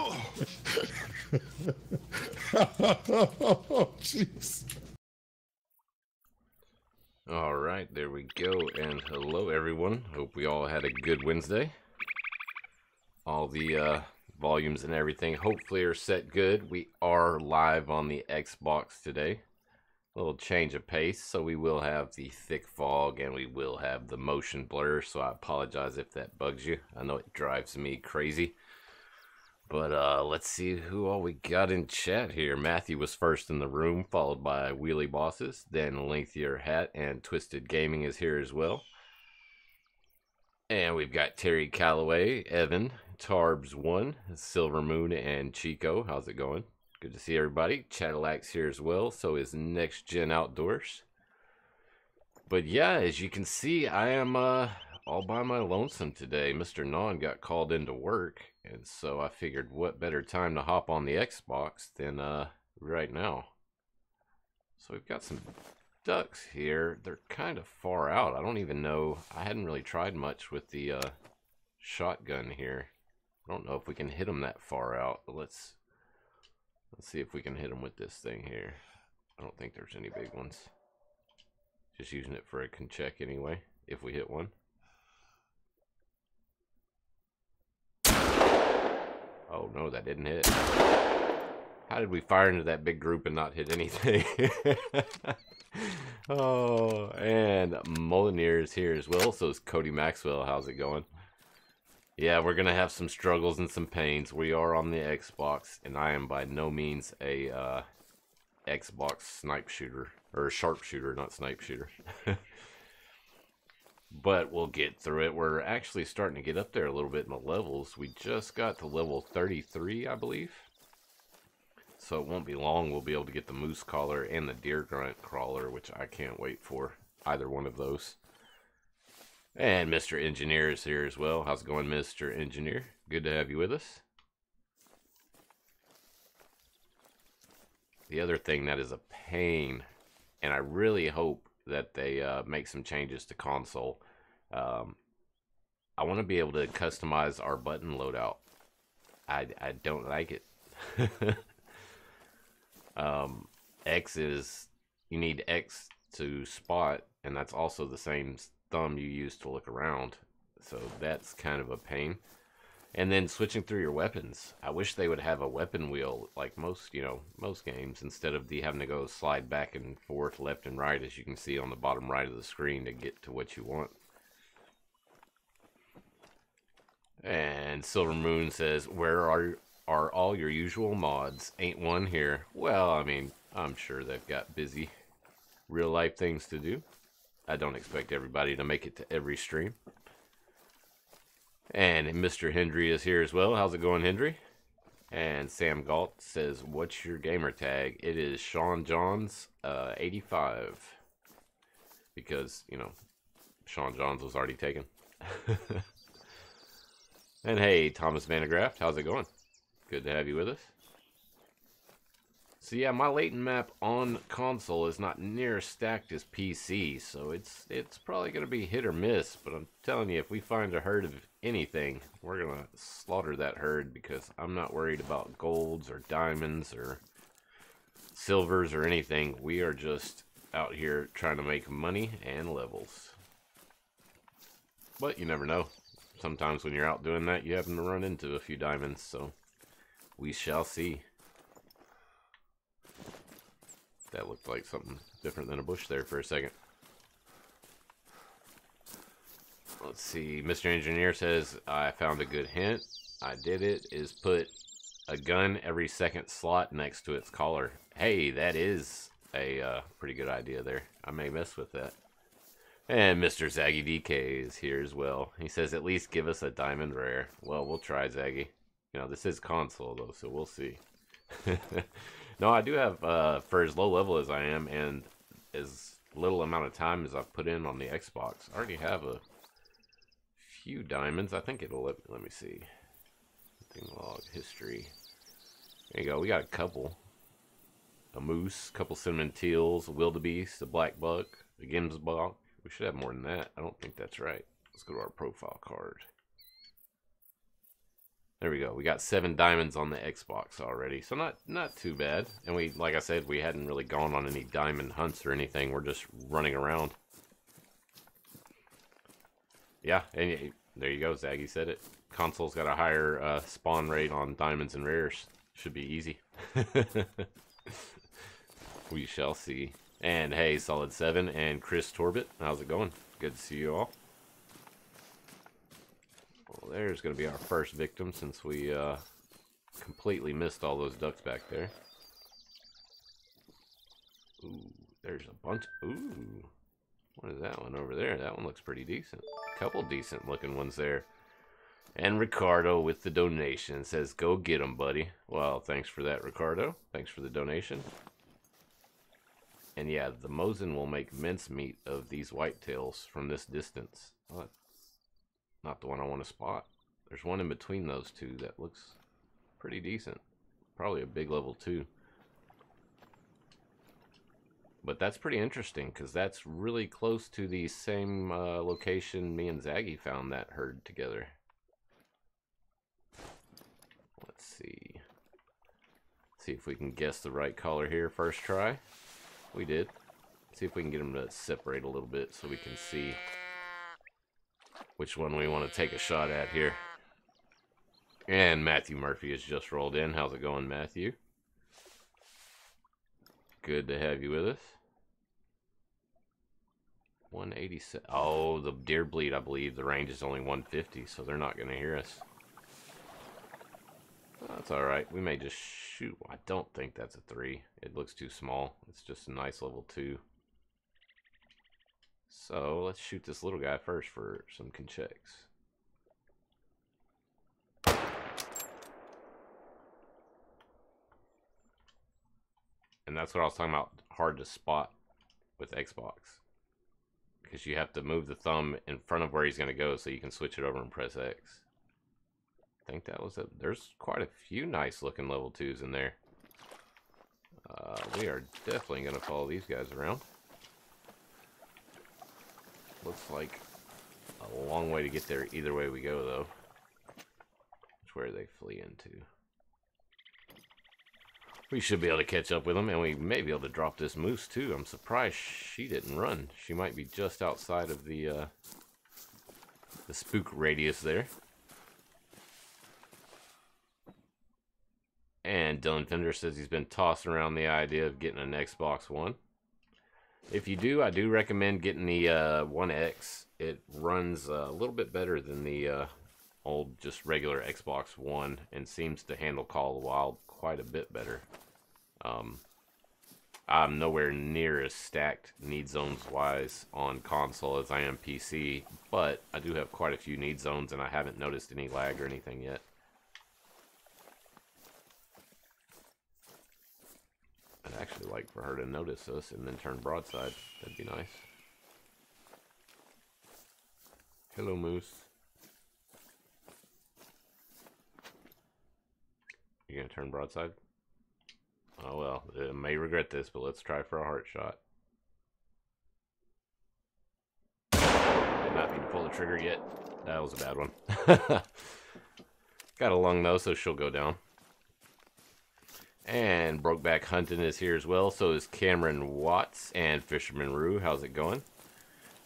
Oh, jeez. All right, there we go, and hello everyone. Hope we all had a good Wednesday. All the volumes and everything hopefully are set good. We are live on the Xbox today. A little change of pace, so we will have the thick fog and we will have the motion blur, so I apologize if that bugs you. I know it drives me crazy. But let's see who all we got in chat here. Matthew was first in the room, followed by Wheelie Bosses. Then Lengthier Hat and Twisted Gaming is here as well. And we've got Terry Calloway, Evan, Tarbs1, Silver Moon, and Chico. How's it going? Good to see everybody. Chatillac's here as well. So is Next Gen Outdoors. But yeah, as you can see, I am all by my lonesome today. Mr. Non got called into work, and so I figured what better time to hop on the Xbox than right now. So we've got some ducks here. They're kind of far out. I don't even know. I hadn't really tried much with the shotgun here. I don't know if we can hit them that far out, but let's see if we can hit them with this thing here. I don't think there's any big ones. Just using it for a check anyway, if we hit one. Oh no, that didn't hit. How did we fire into that big group and not hit anything? Oh, and Molineer is here as well. So is Cody Maxwell. How's it going? Yeah, we're going to have some struggles and some pains. We are on the Xbox, and I am by no means a Xbox snipe shooter. Or sharpshooter, not snipe shooter. But we'll get through it. We're actually starting to get up there a little bit in the levels. We just got to level 33, I believe. So it won't be long. We'll be able to get the moose collar and the deer grunt crawler, which I can't wait for either one of those. And Mr. Engineer is here as well. How's it going, Mr. Engineer? Good to have you with us. The other thing that is a pain, and I really hope that they make some changes to console. I want to be able to customize our button loadout. I don't like it. X is, you need X to spot, and that's also the same thumb you use to look around. So that's kind of a pain. And then switching through your weapons. I wish they would have a weapon wheel like most, most games, instead of having to go slide back and forth, left and right, as you can see on the bottom right of the screen to get to what you want. And Silver Moon says, where are all your usual mods? Ain't one here. Well, I mean, I'm sure they've got busy real life things to do. I don't expect everybody to make it to every stream. And Mr. Hendry is here as well. How's it going, Hendry? And Sam Galt says, what's your gamer tag? It is Sean Johns 85. Because, Sean Johns was already taken. And hey, Thomas Vandegraft, how's it going? Good to have you with us. So yeah, my Layton map on console is not near as stacked as PC, so it's probably going to be hit or miss, but I'm telling you, if we find a herd of anything, we're going to slaughter that herd, because I'm not worried about golds or diamonds or silvers or anything. We are just out here trying to make money and levels. But you never know. Sometimes when you're out doing that, you happen to run into a few diamonds, so we shall see. That looked like something different than a bush there for a second. Let's see. Mr. Engineer says, I found a good hint. I did it. Is put a gun every second slot next to its collar. Hey, that is a pretty good idea there. I may mess with that. And Mr. ZaggiDK is here as well. He says, at least give us a diamond rare. Well, we'll try, Zaggy. This is console, though, so we'll see. No, I do have, for as low level as I am, and as little amount of time as I've put in on the Xbox, I already have a few diamonds. I think it'll let me see. Thing log, history. There you go, we got a couple. A moose, a couple cinnamon teals, a wildebeest, a black buck, a gemsbok. We should have more than that. I don't think that's right. Let's go to our profile card. There we go. We got 7 diamonds on the Xbox already, so not too bad. And we, like I said, we hadn't really gone on any diamond hunts or anything. We're just running around. Yeah, and there you go. Zaggy said it. Console's got a higher spawn rate on diamonds and rares. Should be easy. We shall see. And hey, Solid 7 and Chris Torbett, how's it going? Good to see you all. Well, there's going to be our first victim since we completely missed all those ducks back there. Ooh, there's a bunch. Ooh, what is that one over there? That one looks pretty decent. A couple decent looking ones there. And Ricardo with the donation says, go get 'em, buddy. Well, thanks for that, Ricardo. Thanks for the donation. And yeah, the Mosin will make mincemeat of these whitetails from this distance. Oh, not the one I want to spot. There's one in between those two that looks pretty decent. Probably a big level 2. But that's pretty interesting because that's really close to the same location me and Zaggy found that herd together. Let's see. See if we can guess the right color here first try. We did. See if we can get them to separate a little bit so we can see which one we want to take a shot at here. And Matthew Murphy has just rolled in. How's it going, Matthew? Good to have you with us. 187. Oh, the deer bleed, I believe. The range is only 150, so they're not going to hear us. That's alright. We may just shoot. I don't think that's a 3. It looks too small. It's just a nice level 2. So let's shoot this little guy first for some checks. And that's what I was talking about. Hard to spot with Xbox. Because you have to move the thumb in front of where he's going to go so you can switch it over and press X. I think that was it. There's quite a few nice looking level 2s in there. We are definitely going to follow these guys around. Looks like a long way to get there either way we go, though. Which way they flee into. We should be able to catch up with them, and we may be able to drop this moose, too. I'm surprised she didn't run. She might be just outside of the spook radius there. And Dylan Fender says he's been tossing around the idea of getting an Xbox One. If you do, I do recommend getting the One X. It runs a little bit better than the old, just regular Xbox One, and seems to handle Call of the Wild quite a bit better. I'm nowhere near as stacked need zones wise on console as I am PC, but I do have quite a few need zones, and I haven't noticed any lag or anything yet. I'd actually like for her to notice us and then turn broadside. That'd be nice. Hello, Moose. You gonna turn broadside? Oh well, I may regret this, but let's try for a heart shot. Did not need to pull the trigger yet. That was a bad one. Got a lung though, so she'll go down. And Brokeback Hunting is here as well. So is Cameron Watts and Fisherman Rue. How's it going?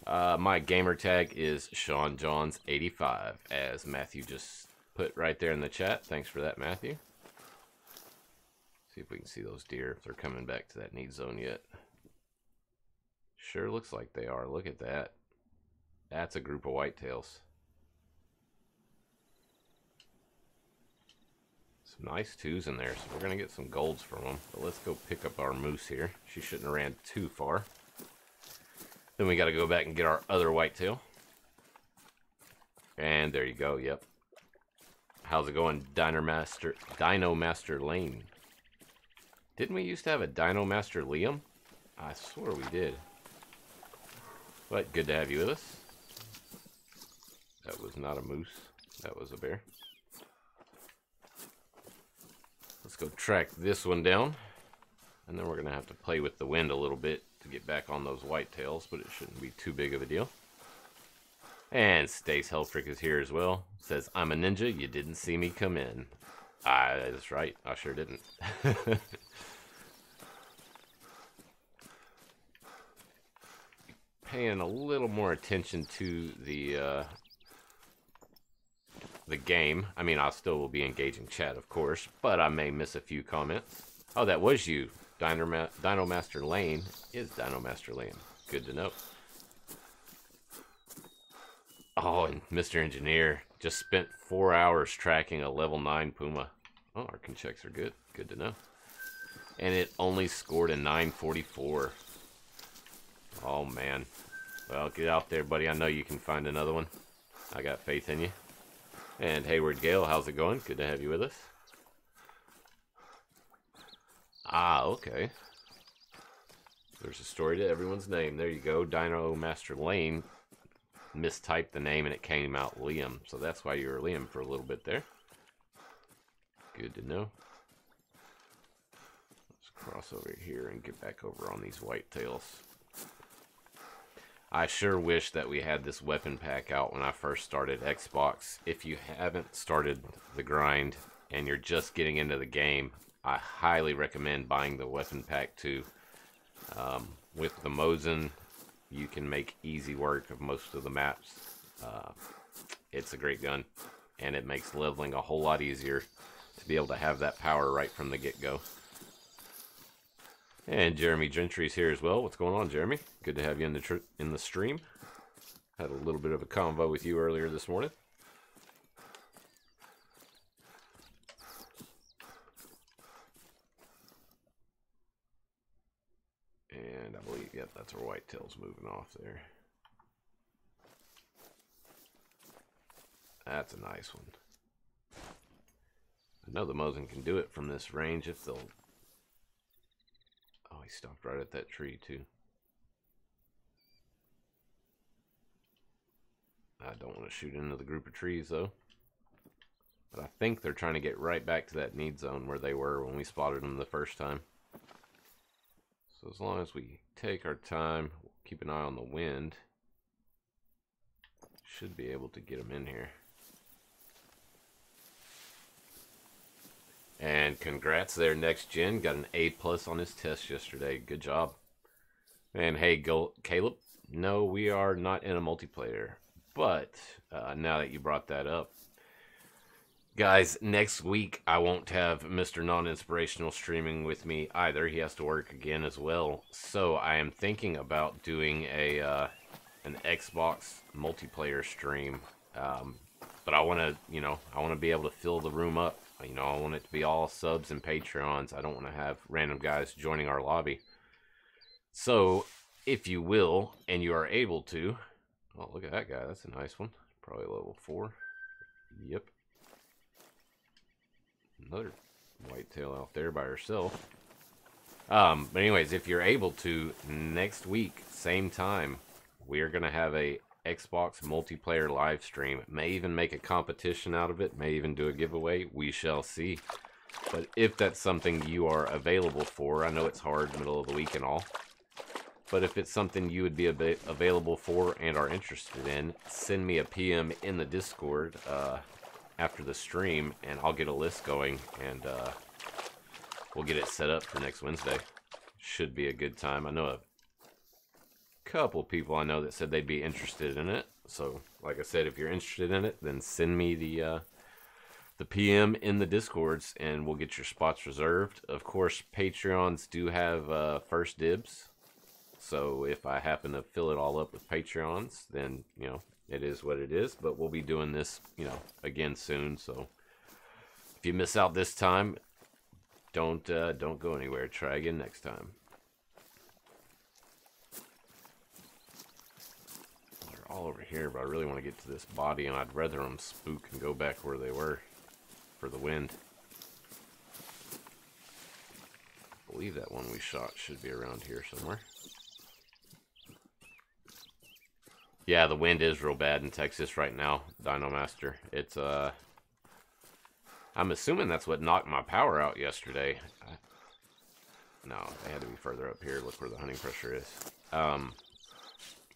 My gamer tag is Sean Johns 85, as Matthew just put right there in the chat. Thanks for that, Matthew. See if we can see those deer if they're coming back to that need zone yet. Sure looks like they are. Look at that. That's a group of whitetails. Some nice 2s in there, so we're going to get some golds from them. But let's go pick up our moose here. She shouldn't have ran too far. Then we got to go back and get our other whitetail. And there you go, yep. How's it going, Dino Master Lane? Didn't we used to have a Dino Master Liam? I swear we did. But good to have you with us. That was not a moose. That was a bear. Let's go track this one down. And then we're going to have to play with the wind a little bit to get back on those whitetails, but it shouldn't be too big of a deal. And Stace Helfrick is here as well. Says, I'm a ninja, you didn't see me come in. That's right, I sure didn't. Paying a little more attention to the game. I mean, I still will be engaging chat, of course, but I may miss a few comments. Oh, that was you. Dino Master Lane is Dino Master Lane. Good to know. Oh, and Mr. Engineer just spent 4 hours tracking a level 9 Puma. Oh, our checks are good. Good to know. And it only scored a 944. Oh, man. Well, get out there, buddy. I know you can find another one. I got faith in you. And Hayward Gale, how's it going? Good to have you with us. Ah, okay. There's a story to everyone's name. There you go. Dino Master Lane mistyped the name and it came out Liam. So that's why you were Liam for a little bit there. Good to know. Let's cross over here and get back over on these whitetails. I sure wish that we had this weapon pack out when I first started Xbox. If you haven't started the grind and you're just getting into the game, I highly recommend buying the weapon pack too. With the Mosin, you can make easy work of most of the maps. It's a great gun, and it makes leveling a whole lot easier to be able to have that power right from the get-go. And Jeremy Gentry's here as well. What's going on, Jeremy? Good to have you in the stream. Had a little bit of a convo with you earlier this morning. And I believe, yep, that's our whitetails moving off there. That's a nice one. I know the Mosin can do it from this range if they'll... Oh, he stopped right at that tree, too. I don't want to shoot into the group of trees, though. But I think they're trying to get right back to that need zone where they were when we spotted them the first time. So as long as we take our time, keep an eye on the wind, should be able to get them in here. And congrats there, Next Gen. Got an A+ on his test yesterday. Good job. And hey, Caleb, no, we are not in a multiplayer. But now that you brought that up, guys, next week I won't have Mr. Non-Inspirational streaming with me either. He has to work again as well. So I am thinking about doing an Xbox multiplayer stream. But I want to, I want to be able to fill the room up. I want it to be all subs and Patreons. I don't want to have random guys joining our lobby. So, if you will, and you are able to... Oh, look at that guy. That's a nice one. Probably level 4. Yep. Another whitetail out there by herself. But anyways, if you're able to, next week, same time, we are going to have a Xbox multiplayer live stream. May even make a competition out of it, may even do a giveaway. We shall see. But if that's something you are available for, I know it's hard, middle of the week and all, but if it's something you would be available for and are interested in, send me a PM in the Discord after the stream, and I'll get a list going, and we'll get it set up for next Wednesday. Should be a good time. I know a couple people I know that said they'd be interested in it. So, like I said, if you're interested in it, then send me the PM in the Discords, and we'll get your spots reserved. Of course, Patreons do have first dibs. So if I happen to fill it all up with Patreons, then, it is what it is. But we'll be doing this, again soon. So if you miss out this time, don't go anywhere. Try again next time. They're all over here, but I really want to get to this body, and I'd rather them spook and go back where they were for the wind. I believe that one we shot should be around here somewhere. Yeah, the wind is real bad in Texas right now, Dino Master. It's, I'm assuming that's what knocked my power out yesterday. No, they had to be further up here. Look where the hunting pressure is.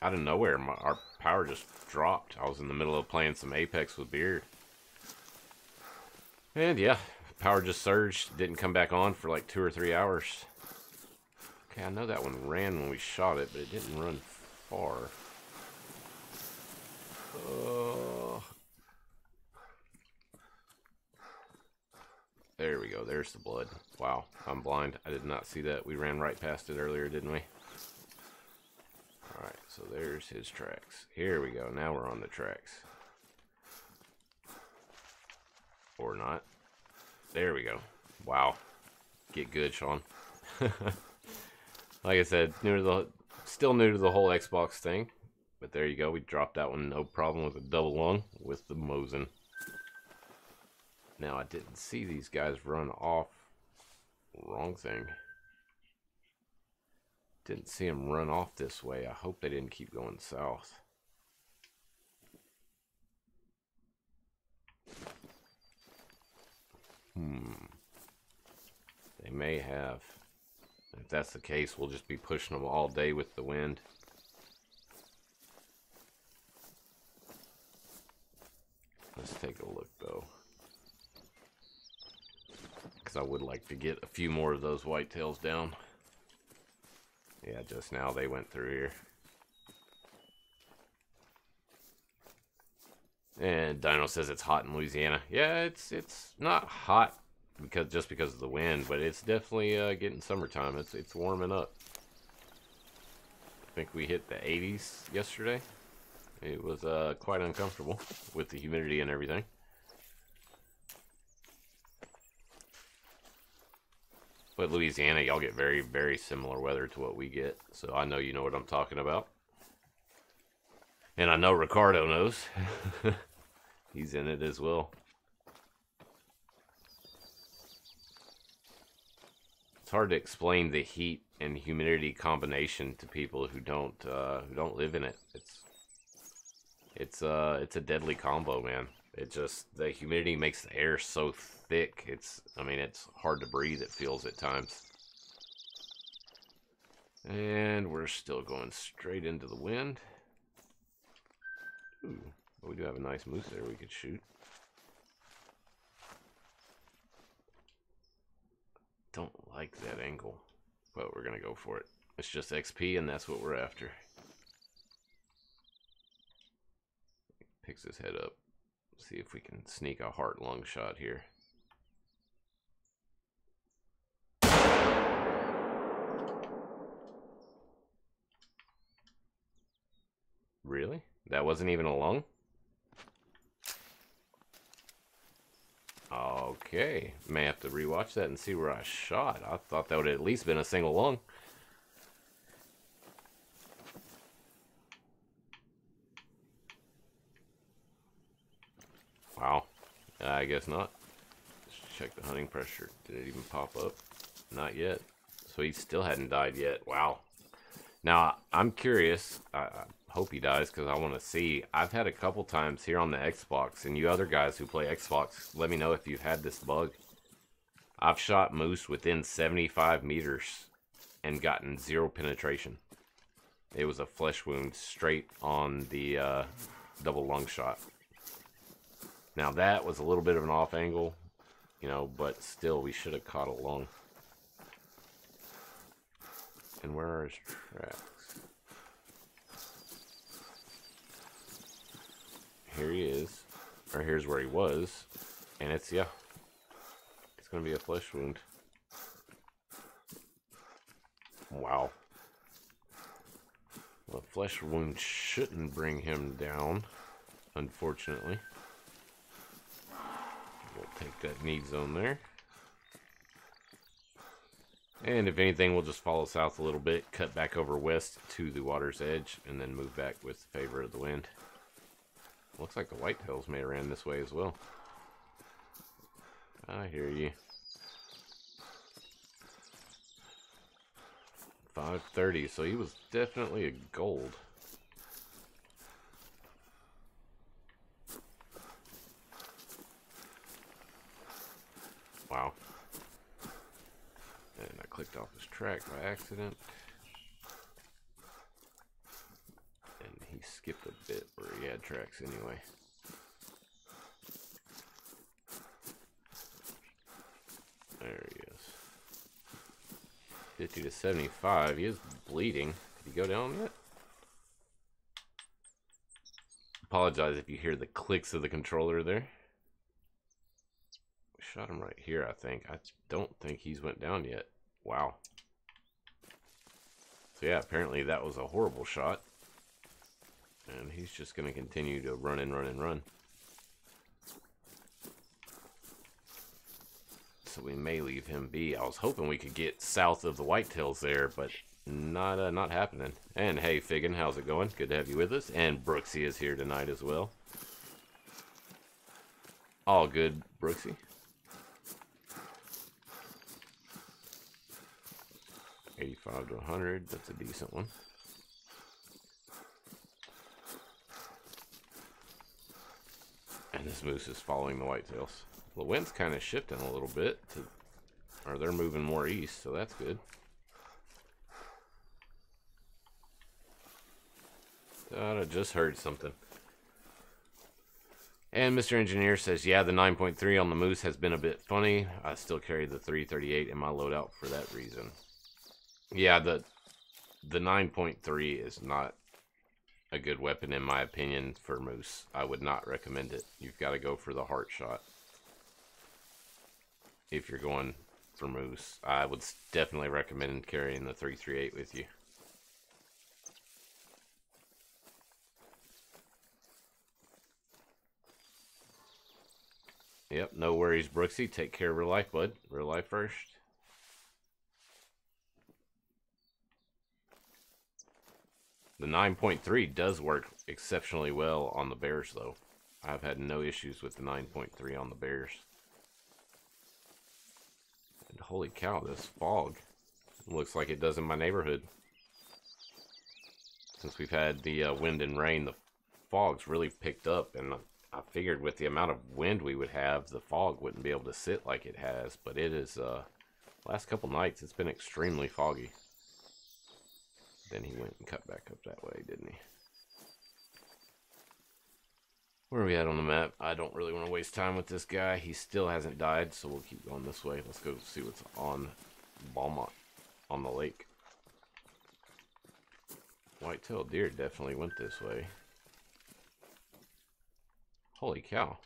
out of nowhere, our power just dropped. I was in the middle of playing some Apex with Beard. And yeah, power just surged. Didn't come back on for like 2 or 3 hours. Okay, I know that one ran when we shot it, but it didn't run far. There we go. There's the blood. Wow, I'm blind. I did not see that. We ran right past it earlier, didn't we? Alright, so there's his tracks. Here we go. Now we're on the tracks. Or not. There we go. Wow. Get good, Sean. Like I said, still new to the whole Xbox thing. But there you go. We dropped that one no problem with a double lung with the Mosin. Now, I didn't see these guys run off. Wrong thing. Didn't see them run off this way. I hope they didn't keep going south. They may have. If that's the case, we'll just be pushing them all day with the wind. Let's take a look, though. Because I would like to get a few more of those whitetails down. Yeah, just now they went through here. And Dino says it's hot in Louisiana. Yeah, it's not hot just because of the wind, but it's definitely getting summertime. It's warming up. I think we hit the 80s yesterday. It was quite uncomfortable with the humidity and everything. But Louisiana, y'all get very, very similar weather to what we get. So I know you know what I'm talking about. And I know Ricardo knows. He's in it as well. It's hard to explain the heat and humidity combination to people who don't live in it. It's a deadly combo, man. The humidity makes the air so thick. It's hard to breathe, it feels at times. And we're still going straight into the wind. Ooh, but we do have a nice moose there we could shoot. Don't like that angle, but we're gonna go for it. It's just XP, and that's what we're after. Picks his head up. See if we can sneak a heart lung shot here. Really? That wasn't even a lung? Okay. May have to rewatch that and see where I shot. I thought that would have at least been a single lung. Wow. I guess not. Let's check the hunting pressure. Did it even pop up? Not yet. So he still hadn't died yet. Wow. Now, I'm curious. I hope he dies because I want to see. I've had a couple times here on the Xbox, and you other guys who play Xbox, let me know if you've had this bug. I've shot moose within 75 meters and gotten 0 penetration. It was a flesh wound straight on the double lung shot. Now that was a little bit of an off angle, you know, but still we should have caught a lung. And where are his tracks? Here he is, or here's where he was, and it's gonna be a flesh wound. Wow. Well, a flesh wound shouldn't bring him down, unfortunately. We'll take that need zone there. And if anything, we'll just follow south a little bit, cut back over west to the water's edge, and then move back with the favor of the wind. Looks like the whitetails may have ran this way as well. I hear you. 5:30, so he was definitely a gold. Wow. And I clicked off his track by accident. skipped a bit where he had tracks anyway. There he is. 50 to 75. He is bleeding. Did he go down yet? Apologize if you hear the clicks of the controller there. We shot him right here, I think. I don't think he's went down yet. Wow. So yeah, apparently that was a horrible shot. And he's just going to continue to run and run and run. So we may leave him be. I was hoping we could get south of the whitetails there, but not happening. And hey, Figgin, how's it going? Good to have you with us. And Brooksy is here tonight as well. All good, Brooksy. 85 to 100. That's a decent one. And this moose is following the whitetails. The wind's kind of shifting a little bit, or they're moving more east, so that's good. Thought I just heard something. And Mr. Engineer says, yeah, the 9.3 on the moose has been a bit funny. I still carry the 338 in my loadout for that reason. Yeah, the 9.3 is not a good weapon in my opinion for moose. I would not recommend it. You've got to go for the heart shot. If you're going for moose, I would definitely recommend carrying the 338 with you. Yep, no worries, Brooksy. Take care of real life, bud. Real life first. The 9.3 does work exceptionally well on the bears, though. I've had no issues with the 9.3 on the bears. And holy cow, this fog looks like it does in my neighborhood. Since we've had the wind and rain, the fog's really picked up, and I figured with the amount of wind we would have, the fog wouldn't be able to sit like it has, but it is, last couple nights, it's been extremely foggy. Then he went and cut back up that way, didn't he? Where are we at on the map? I don't really want to waste time with this guy. He still hasn't died, so we'll keep going this way. Let's go see what's on Beaumont, on the lake. White-tailed deer definitely went this way. Holy cow.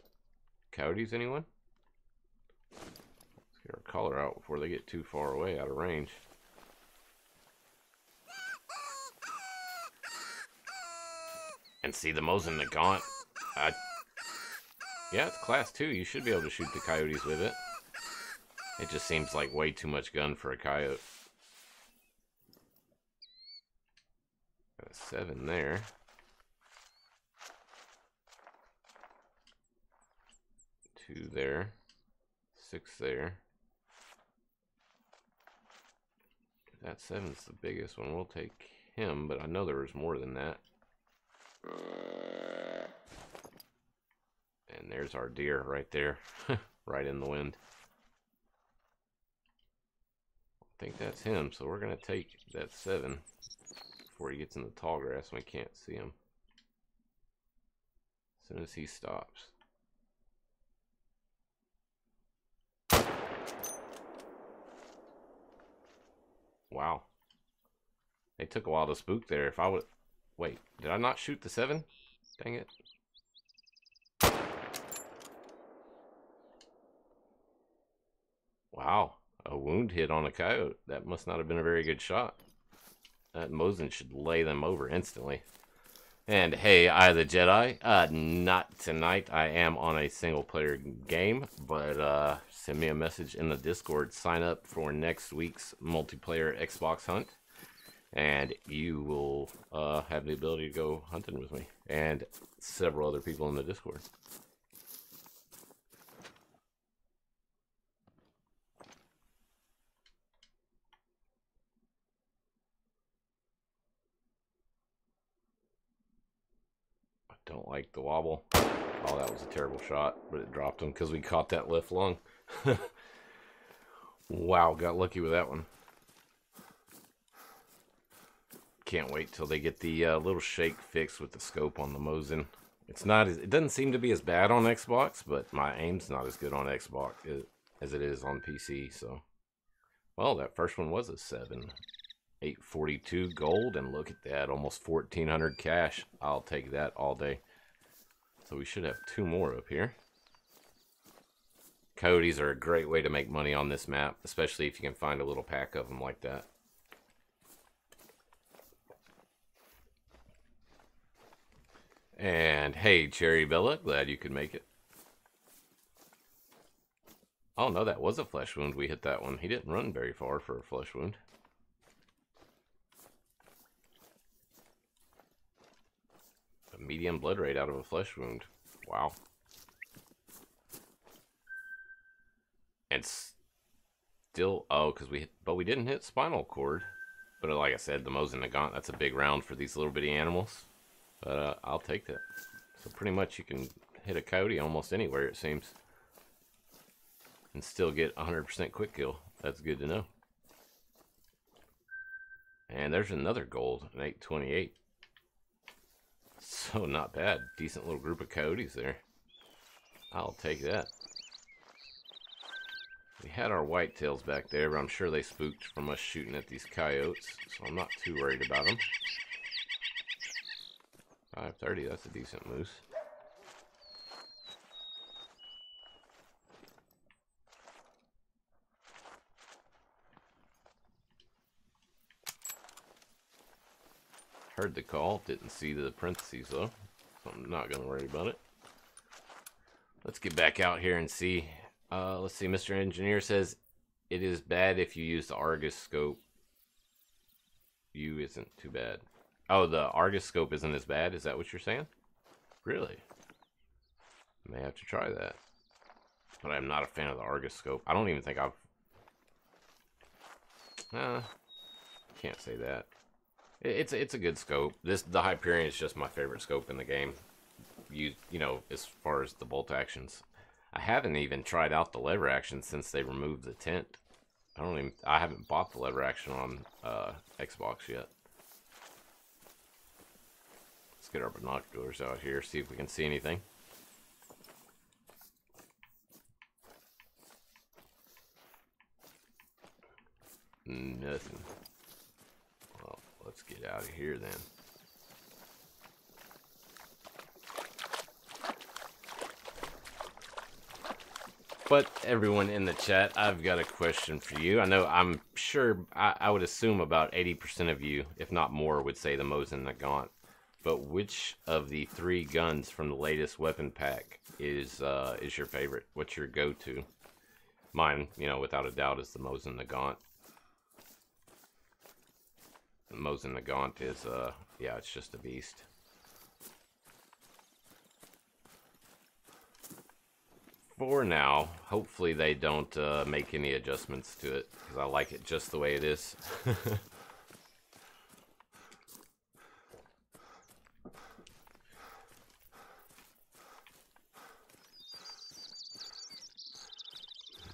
Coyotes, anyone? Let's get our collar out before they get too far away out of range. And see the Mosin the Gaunt. Yeah, it's class 2. You should be able to shoot the coyotes with it. It just seems like way too much gun for a coyote. Got a 7 there. 2 there. 6 there. That 7's the biggest one. We'll take him, but I know there was more than that. And there's our deer right there. Right in the wind. I think that's him, so we're going to take that 7 before he gets in the tall grass and we can't see him. As soon as he stops. Wow. It took a while to spook there. If I would... Wait, did I not shoot the 7? Dang it. Wow. A wound hit on a coyote. That must not have been a very good shot. That Mosin should lay them over instantly. And hey, I the Jedi. Not tonight. I am on a single player game. But send me a message in the Discord. Sign up for next week's multiplayer Xbox hunt. And you will have the ability to go hunting with me. And several other people in the Discord. I don't like the wobble. Oh, that was a terrible shot. But it dropped him because we caught that left lung. Wow, got lucky with that one. can't wait till they get the little shake fixed with the scope on the Mosin. It's not as, it doesn't seem to be as bad on Xbox, but my aim's not as good on Xbox as it is on PC. So, well, that first one was a 7. 842 gold, and look at that, almost 1400 cash. I'll take that all day. So we should have 2 more up here. Coyotes are a great way to make money on this map, especially if you can find a little pack of them like that. And hey, Cherry Bella, glad you could make it. Oh no, that was a flesh wound. We hit that one. He didn't run very far for a flesh wound. A medium blood rate out of a flesh wound. Wow. And still, oh, because we didn't hit spinal cord. But like I said, the Mosin Nagant, that's a big round for these little bitty animals. But I'll take that. So pretty much you can hit a coyote almost anywhere, it seems. And still get 100% quick kill. That's good to know. And there's another gold, an 828. So not bad. Decent little group of coyotes there. I'll take that. We had our whitetails back there, but I'm sure they spooked from us shooting at these coyotes, so I'm not too worried about them. 530, that's a decent moose. Heard the call, didn't see the parentheses though, so I'm not going to worry about it. Let's get back out here and see. Let's see, Mr. Engineer says, it is bad if you use the Argus scope. You isn't too bad. Oh, the Argus scope isn't as bad? Is that what you're saying? Really? May have to try that. But I'm not a fan of the Argus scope. I don't even think I've... can't say that. It's a good scope. The Hyperion is just my favorite scope in the game. You know, as far as the bolt actions. I haven't even tried out the lever action since they removed the tent. I haven't bought the lever action on Xbox yet. Let's get our binoculars out here, see if we can see anything. Nothing. Well, let's get out of here then. But everyone in the chat, I've got a question for you. I know, I'm sure, I would assume about 80% of you, if not more, would say the Mosin Nagant. But which of the 3 guns from the latest weapon pack is your favorite? What's your go-to? Mine, you know, without a doubt, is the Mosin Nagant. The Mosin Nagant is, yeah, it's just a beast. For now, hopefully they don't make any adjustments to it, because I like it just the way it is.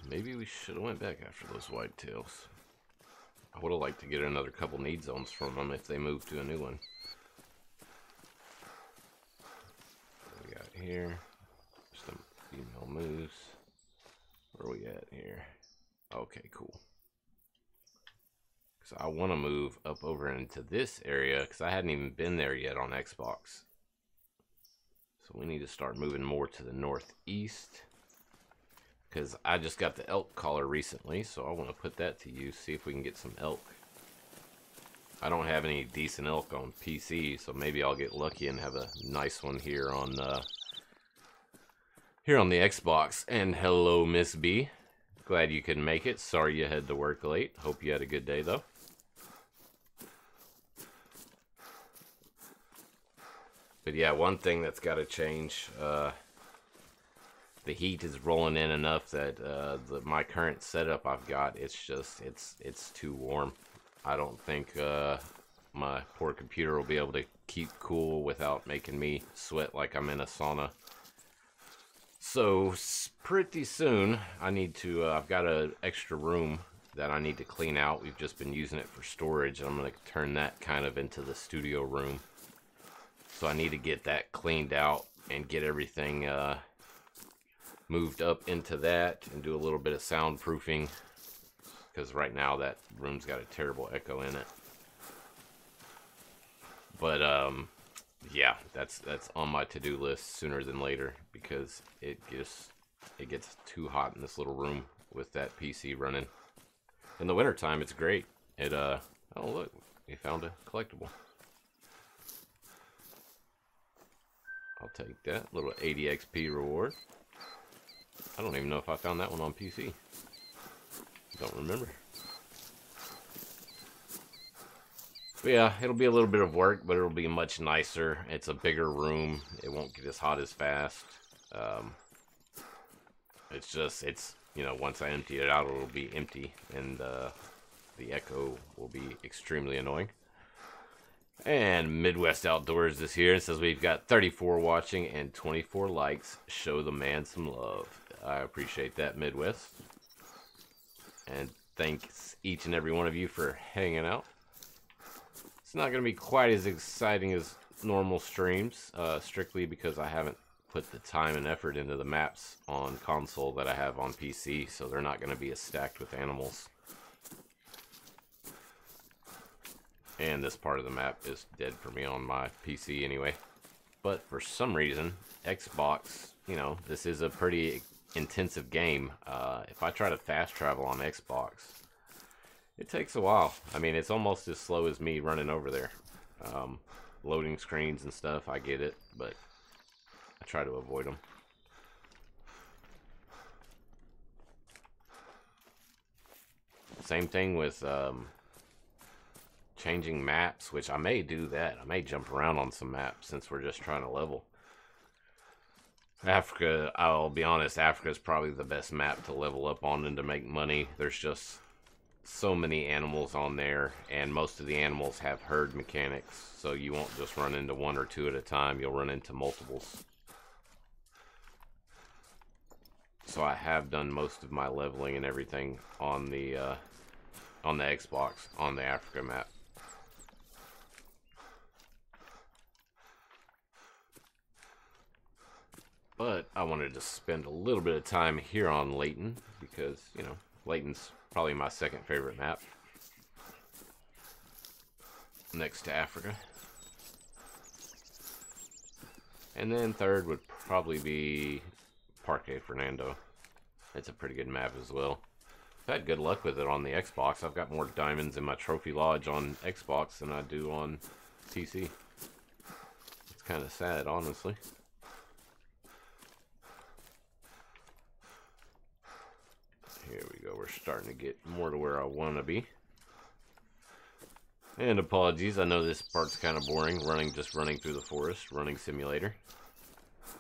Maybe we should have went back after those whitetails. I would have liked to get another couple need zones from them if they move to a new one. What we got here? Some female moose. Where are we at here? Okay, cool. So I want to move up over into this area because I hadn't even been there yet on Xbox. So we need to start moving more to the northeast. Because I just got the elk collar recently, so I want to put that to use, see if we can get some elk. I don't have any decent elk on PC, so maybe I'll get lucky and have a nice one here on the Xbox. And hello, Miss B. Glad you could make it. Sorry you had to work late. Hope you had a good day, though. But yeah, one thing that's got to change, the heat is rolling in enough that my current setup I've got, it's too warm. I don't think my poor computer will be able to keep cool without making me sweat like I'm in a sauna. So pretty soon I need to, I've got an extra room that I need to clean out. We've just been using it for storage. I'm going to turn that kind of into the studio room. So I need to get that cleaned out and get everything moved up into that and do a little bit of soundproofing, because right now that room's got a terrible echo in it. But yeah, that's on my to-do list sooner than later, because it gets too hot in this little room with that PC running. In the wintertime, it's great. It oh look, we found a collectible. I'll take that little 80 XP reward. I don't even know if I found that one on PC. Don't remember. But yeah, it'll be a little bit of work, but it'll be much nicer. It's a bigger room. It won't get as hot as fast. It's you know, once I empty it out, it'll be empty, and the echo will be extremely annoying. And Midwest Outdoors is here. It says we've got 34 watching and 24 likes. Show the man some love. I appreciate that, Midwest. And thanks each and every one of you for hanging out. It's not going to be quite as exciting as normal streams, strictly because I haven't put the time and effort into the maps on console that I have on PC, so they're not going to be as stacked with animals. And this part of the map is dead for me on my PC anyway. But for some reason, Xbox, you know, this is a pretty intensive game. If I try to fast travel on Xbox, it takes a while. I mean, it's almost as slow as me running over there. Loading screens and stuff, I get it, but I try to avoid them. Same thing with changing maps, which I may do that. I may jump around on some maps since we're just trying to level. Africa, I'll be honest, Africa is probably the best map to level up on and to make money. There's just so many animals on there, and most of the animals have herd mechanics, so you won't just run into one or two at a time. You'll run into multiples. So I have done most of my leveling and everything on the Xbox on the Africa map. But I wanted to spend a little bit of time here on Layton because, you know, Layton's probably my second favorite map, next to Africa. And then third would probably be Parque Fernando. It's a pretty good map as well. I've had good luck with it on the Xbox. I've got more diamonds in my trophy lodge on Xbox than I do on PC. It's kind of sad, honestly. Here we go. We're starting to get more to where I want to be. And apologies, I know this part's kind of boring, just running through the forest, running simulator.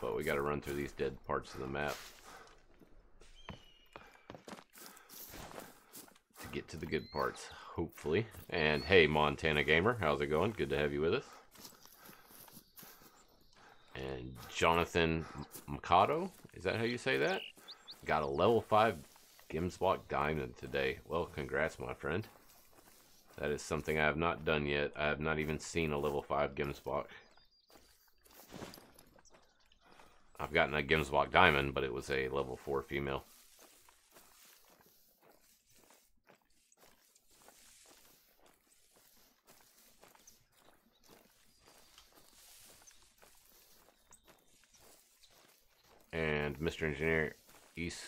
But we got to run through these dead parts of the map to get to the good parts, hopefully. And hey, Montana Gamer, how's it going? Good to have you with us. And Jonathan Mikado, is that how you say that? Got a level 5 Gemsbok Diamond today. Well, congrats, my friend. That is something I have not done yet. I have not even seen a level 5 Gemsbok. I've gotten a Gemsbok Diamond, but it was a level 4 female. And Mr. Engineer, East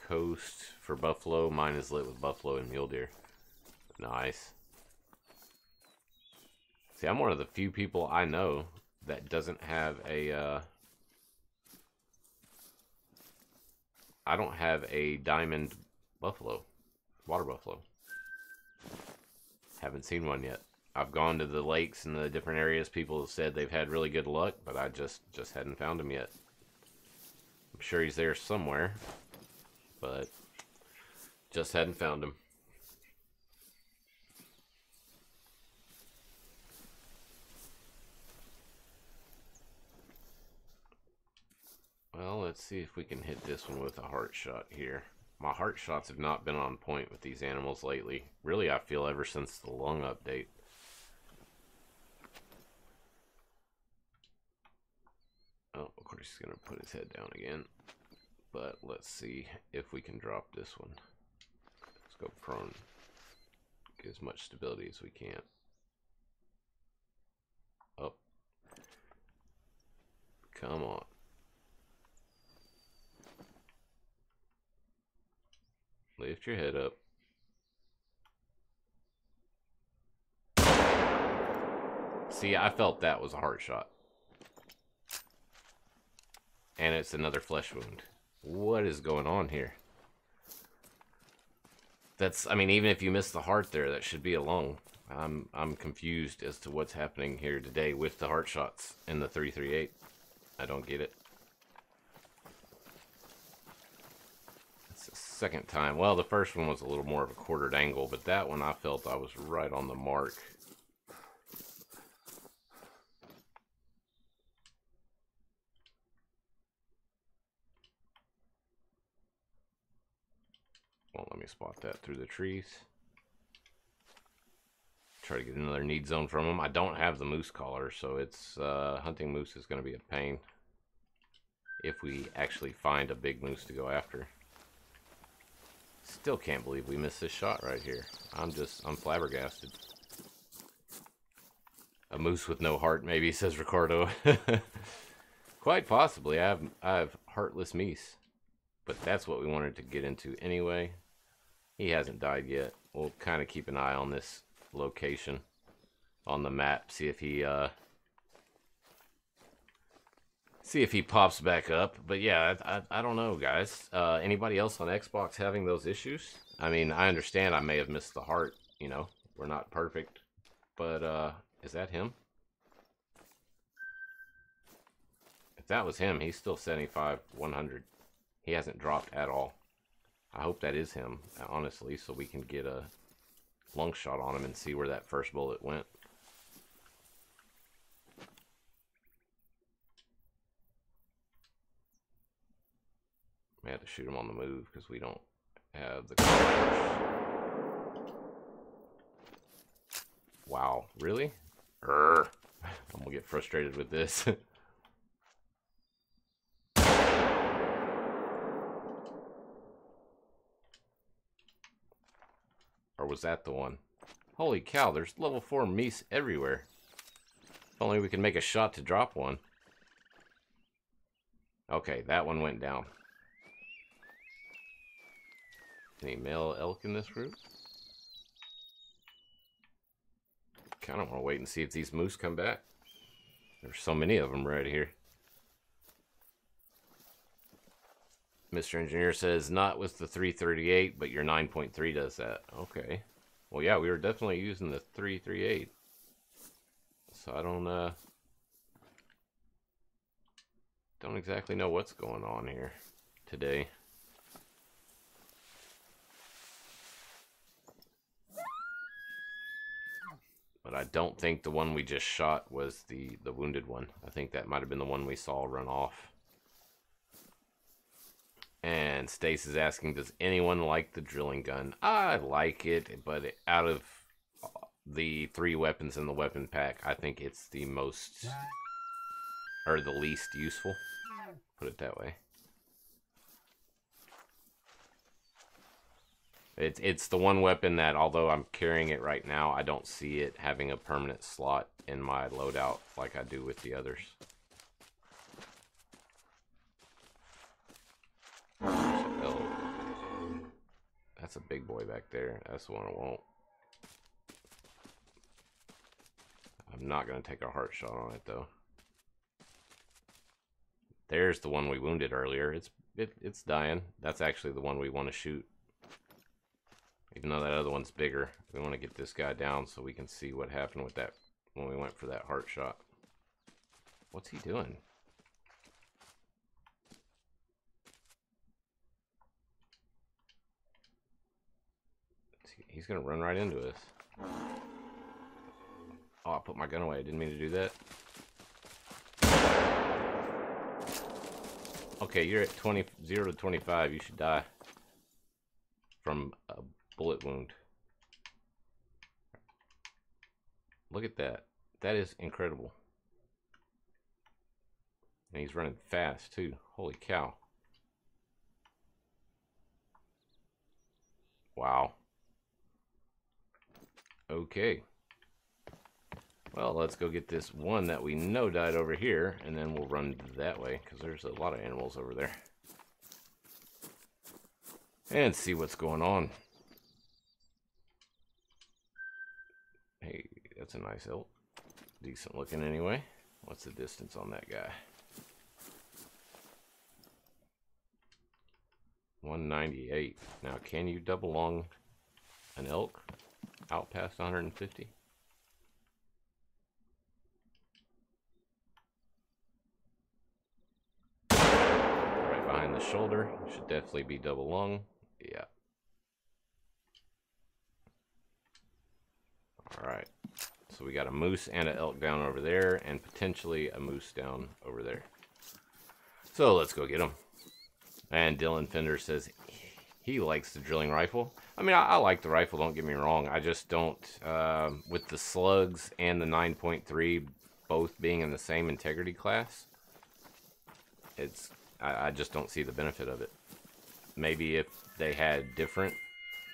Coast for buffalo. Mine is lit with buffalo and mule deer. Nice. See, I'm one of the few people I know that doesn't have a I don't have a diamond buffalo, water buffalo. Haven't seen one yet. I've gone to the lakes and the different areas. People have said they've had really good luck, but I just hadn't found him yet. I'm sure he's there somewhere, but just hadn't found him. Well, let's see if we can hit this one with a heart shot here. My heart shots have not been on point with these animals lately. Really, I feel ever since the lung update. Oh, of course he's going to put his head down again. But let's see if we can drop this one. Let's go prone. Get as much stability as we can. Up. Come on. Lift your head up. See, I felt that was a heart shot. And it's another flesh wound. What is going on here? That's, I mean, even if you miss the heart there, that should be a lung. I'm confused as to what's happening here today with the heart shots in the 338. I don't get it. It's the second time. Well, the first one was a little more of a quartered angle, but that one I felt I was right on the mark. Won't let me spot that through the trees. Try to get another need zone from him. I don't have the moose collar, so it's hunting moose is going to be a pain if we actually find a big moose to go after. Still can't believe we missed this shot right here. I'm flabbergasted. A moose with no heart, maybe, says Ricardo. Quite possibly. I have heartless meese, but that's what we wanted to get into anyway. He hasn't died yet. We'll kind of keep an eye on this location on the map, see if he pops back up. But yeah, I don't know, guys. Anybody else on Xbox having those issues? I mean, I understand I may have missed the heart, you know, we're not perfect, but is that him? If that was him, he's still 75 100. He hasn't dropped at all. I hope that is him, honestly, so we can get a lung shot on him and see where that first bullet went. I had to shoot him on the move because we don't have the colors. Wow, really? I'm gonna get frustrated with this. Or was that the one? Holy cow, there's level 4 meese everywhere. If only we could make a shot to drop one. Okay, that one went down. Any male elk in this group? Kind of want to wait and see if these moose come back. There's so many of them right here. Mr. Engineer says, not with the 338, but your 9.3 does that. Okay. Well, yeah, we were definitely using the 338. So I don't exactly know what's going on here today. But I don't think the one we just shot was the wounded one. I think that might have been the one we saw run off. And Stace is asking, does anyone like the drilling gun? I like it, but out of the 3 weapons in the weapon pack, I think it's the most, or the least useful. Put it that way. It's the one weapon that, although I'm carrying it right now, I don't see it having a permanent slot in my loadout like I do with the others. Oh, that's a big boy back there. That's the one I want. I'm not going to take a heart shot on it, though. There's the one we wounded earlier. It's dying. That's actually the one we want to shoot. Even though that other one's bigger. We want to get this guy down so we can see what happened with that when we went for that heart shot. What's he doing? He's gonna run right into us. Oh, I put my gun away. I didn't mean to do that. Okay, you're at 0 to 25. You should die. from a bullet wound. Look at that. That is incredible. And he's running fast too. Holy cow. Wow. Okay. Well, let's go get this one that we know died over here, and then we'll run that way, because there's a lot of animals over there. And see what's going on. Hey, that's a nice elk. Decent looking anyway. What's the distance on that guy? 198. Now, can you double long an elk out past 150? Right behind the shoulder. Should definitely be double long. Yeah. Alright. So we got a moose and an elk down over there, and potentially a moose down over there. So let's go get them. And Dylan Fender says he likes the drilling rifle. I mean, I like the rifle, don't get me wrong. I just don't, with the slugs and the 9.3 both being in the same integrity class, I just don't see the benefit of it. Maybe if they had different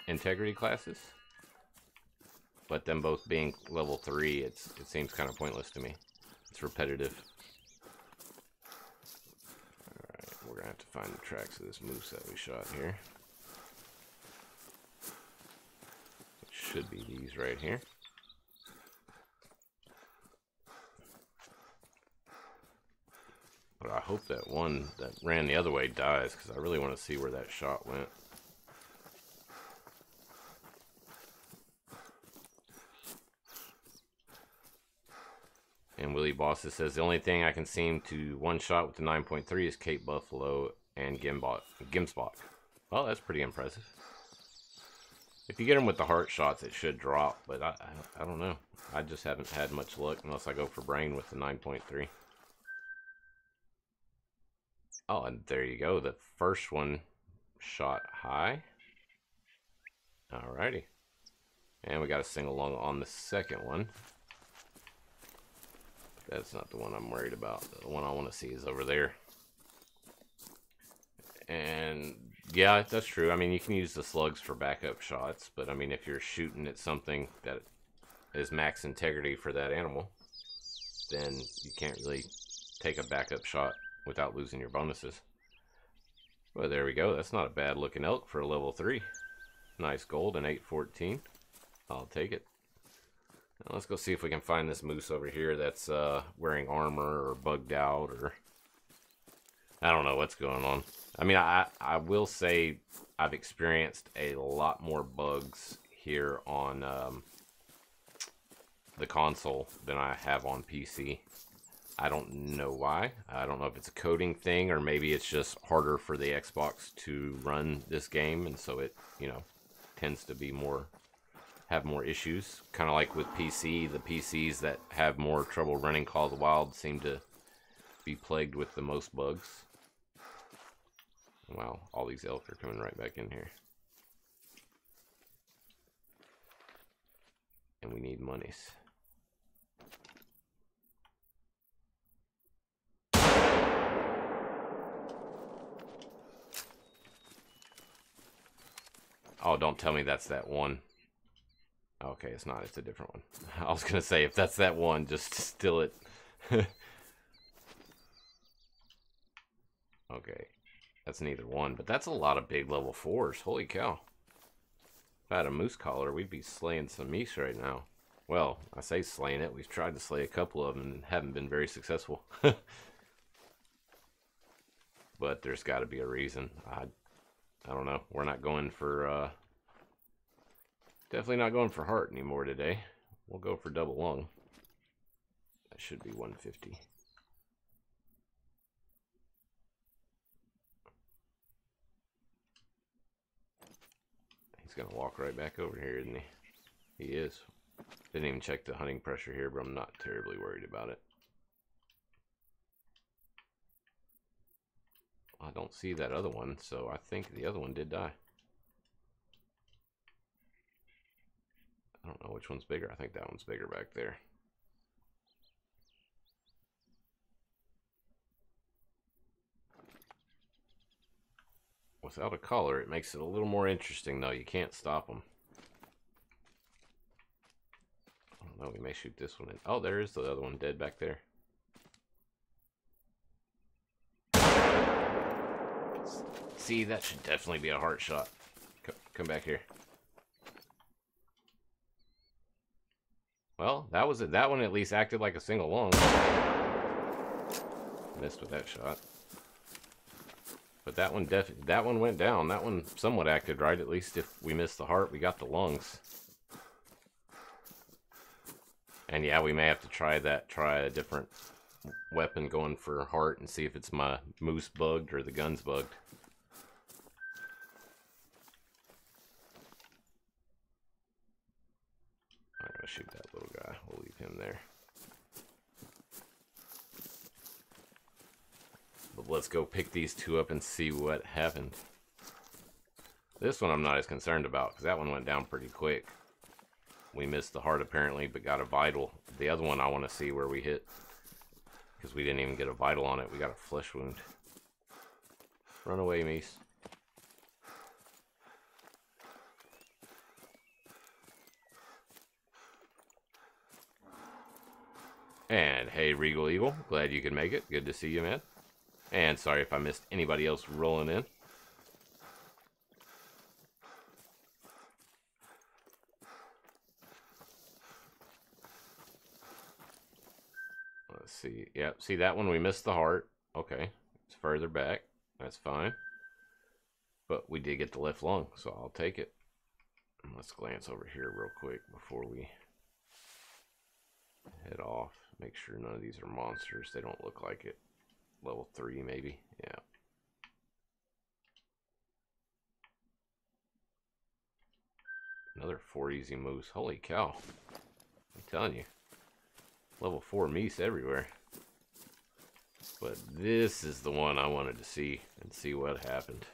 integrity classes, but them both being level 3, it seems kind of pointless to me. It's repetitive. Alright, we're going to have to find the tracks of this moose that we shot here. It should be these right here. But I hope that one that ran the other way dies, because I really want to see where that shot went. And Willie Bosses says, the only thing I can seem to one-shot with the 9.3 is Cape Buffalo and Gimspot. Well, that's pretty impressive. If you get them with the heart shots, it should drop, but I don't know. I just haven't had much luck unless I go for brain with the 9.3. Oh, and there you go. The first one shot high. Alrighty. And we got a single lung on the second one. That's not the one I'm worried about. The one I want to see is over there. And yeah, that's true. I mean, you can use the slugs for backup shots, but I mean, if you're shooting at something that is max integrity for that animal, then you can't really take a backup shot without losing your bonuses. Well, there we go. That's not a bad looking elk for a level 3. Nice gold and 814. I'll take it. Now let's go see if we can find this moose over here that's wearing armor or bugged out, or I don't know what's going on. I mean, I will say I've experienced a lot more bugs here on the console than I have on PC. I don't know why. I don't know if it's a coding thing, or maybe it's just harder for the Xbox to run this game, and so it, you know, tends to be have more issues. Kind of like with PC, the PCs that have more trouble running Call of the Wild seem to be plagued with the most bugs. Wow, all these elk are coming right back in here. And we need monies. Oh, don't tell me that's that one. Okay, it's not. It's a different one. I was going to say, if that's that one, just steal it. Okay. That's neither one, but that's a lot of big level 4s. Holy cow. If I had a moose collar, we'd be slaying some meese right now. Well, I say slaying it. We've tried to slay a couple of them and haven't been very successful. But there's got to be a reason. I don't know. We're not going for... definitely not going for heart anymore today. We'll go for double lung. That should be 150. He's going to walk right back over here, isn't he? He is. Didn't even check the hunting pressure here, but I'm not terribly worried about it. I don't see that other one, so I think the other one did die. which one's bigger. I think that one's bigger back there. Without a collar, it makes it a little more interesting, though. You can't stop them. I don't know, we may shoot this one in. Oh, there is the other one dead back there. See, that should definitely be a heart shot. Come back here. Well, that was it. That one at least acted like a single lung. Missed with that shot. But that one went down. That one somewhat acted right. At least if we missed the heart, we got the lungs. And yeah, we may have to try a different weapon going for heart and see if it's my moose bugged or the gun's bugged. I'm gonna shoot that little guy. We'll leave him there. But let's go pick these two up and see what happened. This one I'm not as concerned about because that one went down pretty quick. We missed the heart apparently, but got a vital. The other one I want to see where we hit because we didn't even get a vital on it. We got a flesh wound. Run away, Meese. And hey, Regal Eagle, glad you could make it. Good to see you, man. And sorry if I missed anybody else rolling in. Let's see. Yep, see that one we missed the heart. Okay, it's further back. That's fine. But we did get the left lung, so I'll take it. Let's glance over here real quick before we head off. Make sure none of these are monsters. They don't look like it. Level 3 maybe. Yeah. Another 4 easy moose. Holy cow. I'm telling you. Level 4 meese everywhere. But this is the one I wanted to see and see what happened.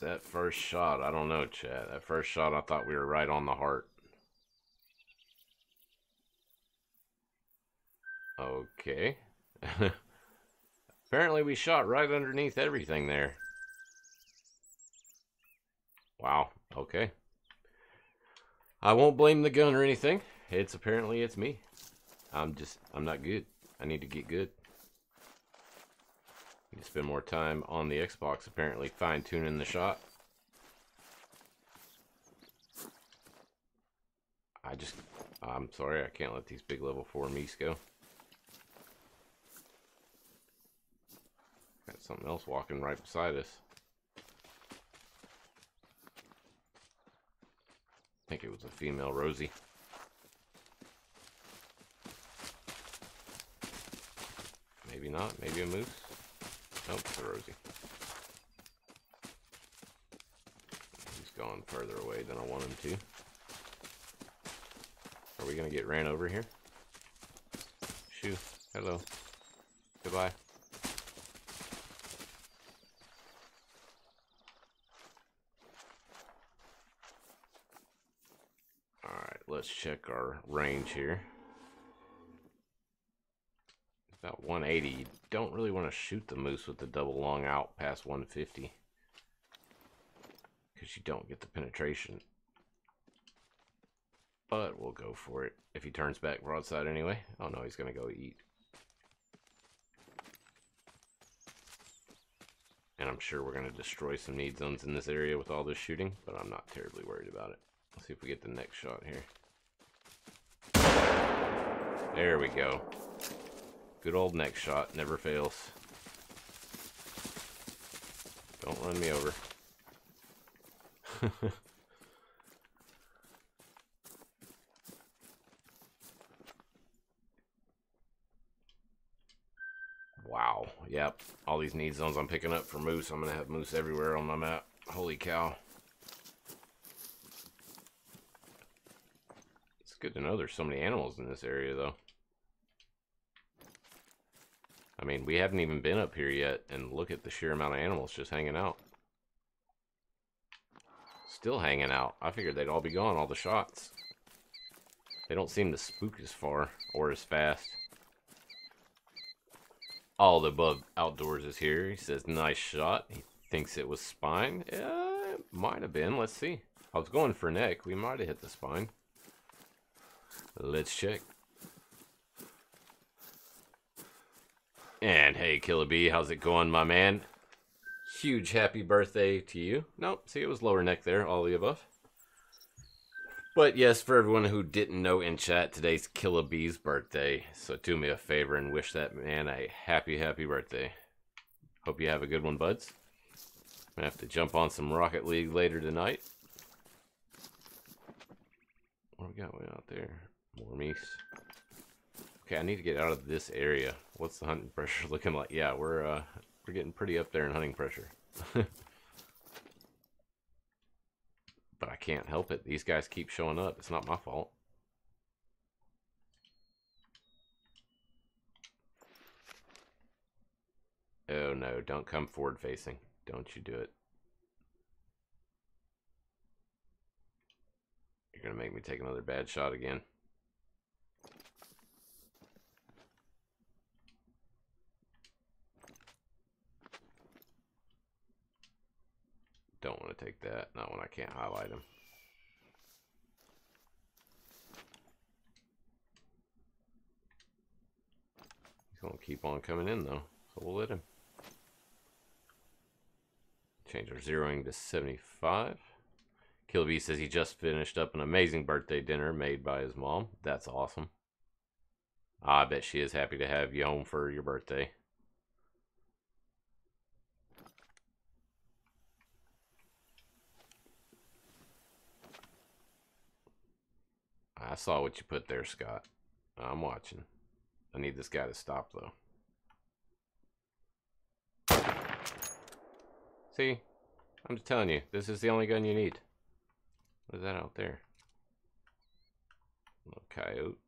That first shot, I don't know, chat. That first shot, I thought we were right on the heart. Okay. Apparently we shot right underneath everything there. Wow. Okay. I won't blame the gun or anything. Apparently it's me. I'm not good. I need to get good. Need to spend more time on the Xbox, apparently fine-tuning the shot. I'm sorry, I can't let these big level 4 meese go. Got something else walking right beside us. I think it was a female Rosie. Maybe not, maybe a moose. Nope, it's a Rosie. He's gone further away than I want him to. Are we gonna get ran over here? Shoo. Hello. Goodbye. Alright, let's check our range here. About 180. You don't really want to shoot the moose with the double long out past 150 because you don't get the penetration. But we'll go for it. If he turns back broadside anyway. Oh no, he's gonna go eat. And I'm sure we're gonna destroy some need zones in this area with all this shooting, but I'm not terribly worried about it. Let's see if we get the next shot here. There we go. Good old neck shot, never fails. Don't run me over. Wow, yep. All these need zones I'm picking up for moose. I'm gonna have moose everywhere on my map. Holy cow. It's good to know there's so many animals in this area though. I mean, we haven't even been up here yet, and look at the sheer amount of animals just hanging out. Still hanging out. I figured they'd all be gone, all the shots. They don't seem to spook as far or as fast. All the above outdoors is here. He says, nice shot. He thinks it was spine. Yeah, it might have been. Let's see. I was going for neck. We might have hit the spine. Let's check. And hey, Killer B, how's it going, my man? Huge happy birthday to you. Nope, see, it was lower neck there, all the above. But yes, for everyone who didn't know in chat, today's Killer B's birthday. So do me a favor and wish that man a happy, happy birthday. Hope you have a good one, buds. I'm going to have to jump on some Rocket League later tonight. What do we got way out there? More meese. Okay, I need to get out of this area. What's the hunting pressure looking like? Yeah, we're getting pretty up there in hunting pressure. But I can't help it. These guys keep showing up. It's not my fault. Oh no, don't come forward facing. Don't you do it. You're gonna make me take another bad shot again. Don't want to take that. Not when I can't highlight him. He's going to keep on coming in, though. So we'll let him. Change our zeroing to 75. Kill B says he just finished up an amazing birthday dinner made by his mom. That's awesome. I bet she is happy to have you home for your birthday. I saw what you put there, Scott. I'm watching. I need this guy to stop, though. See? I'm just telling you, this is the only gun you need. What is that out there? Little coyote.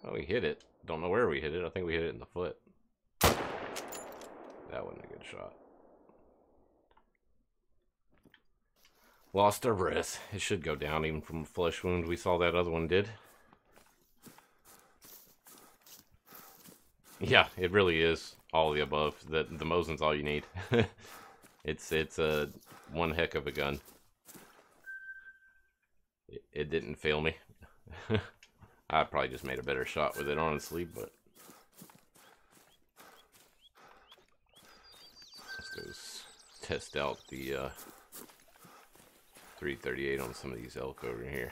Oh, we hit it. Don't know where we hit it. I think we hit it in the foot. That wasn't a good shot. Lost our breath. It should go down even from a flesh wound. We saw that other one did. Yeah, it really is all of the above. The Mosin's all you need. It's one heck of a gun. It didn't fail me. I probably just made a better shot with it, honestly, but let's go test out the 338 on some of these elk over here.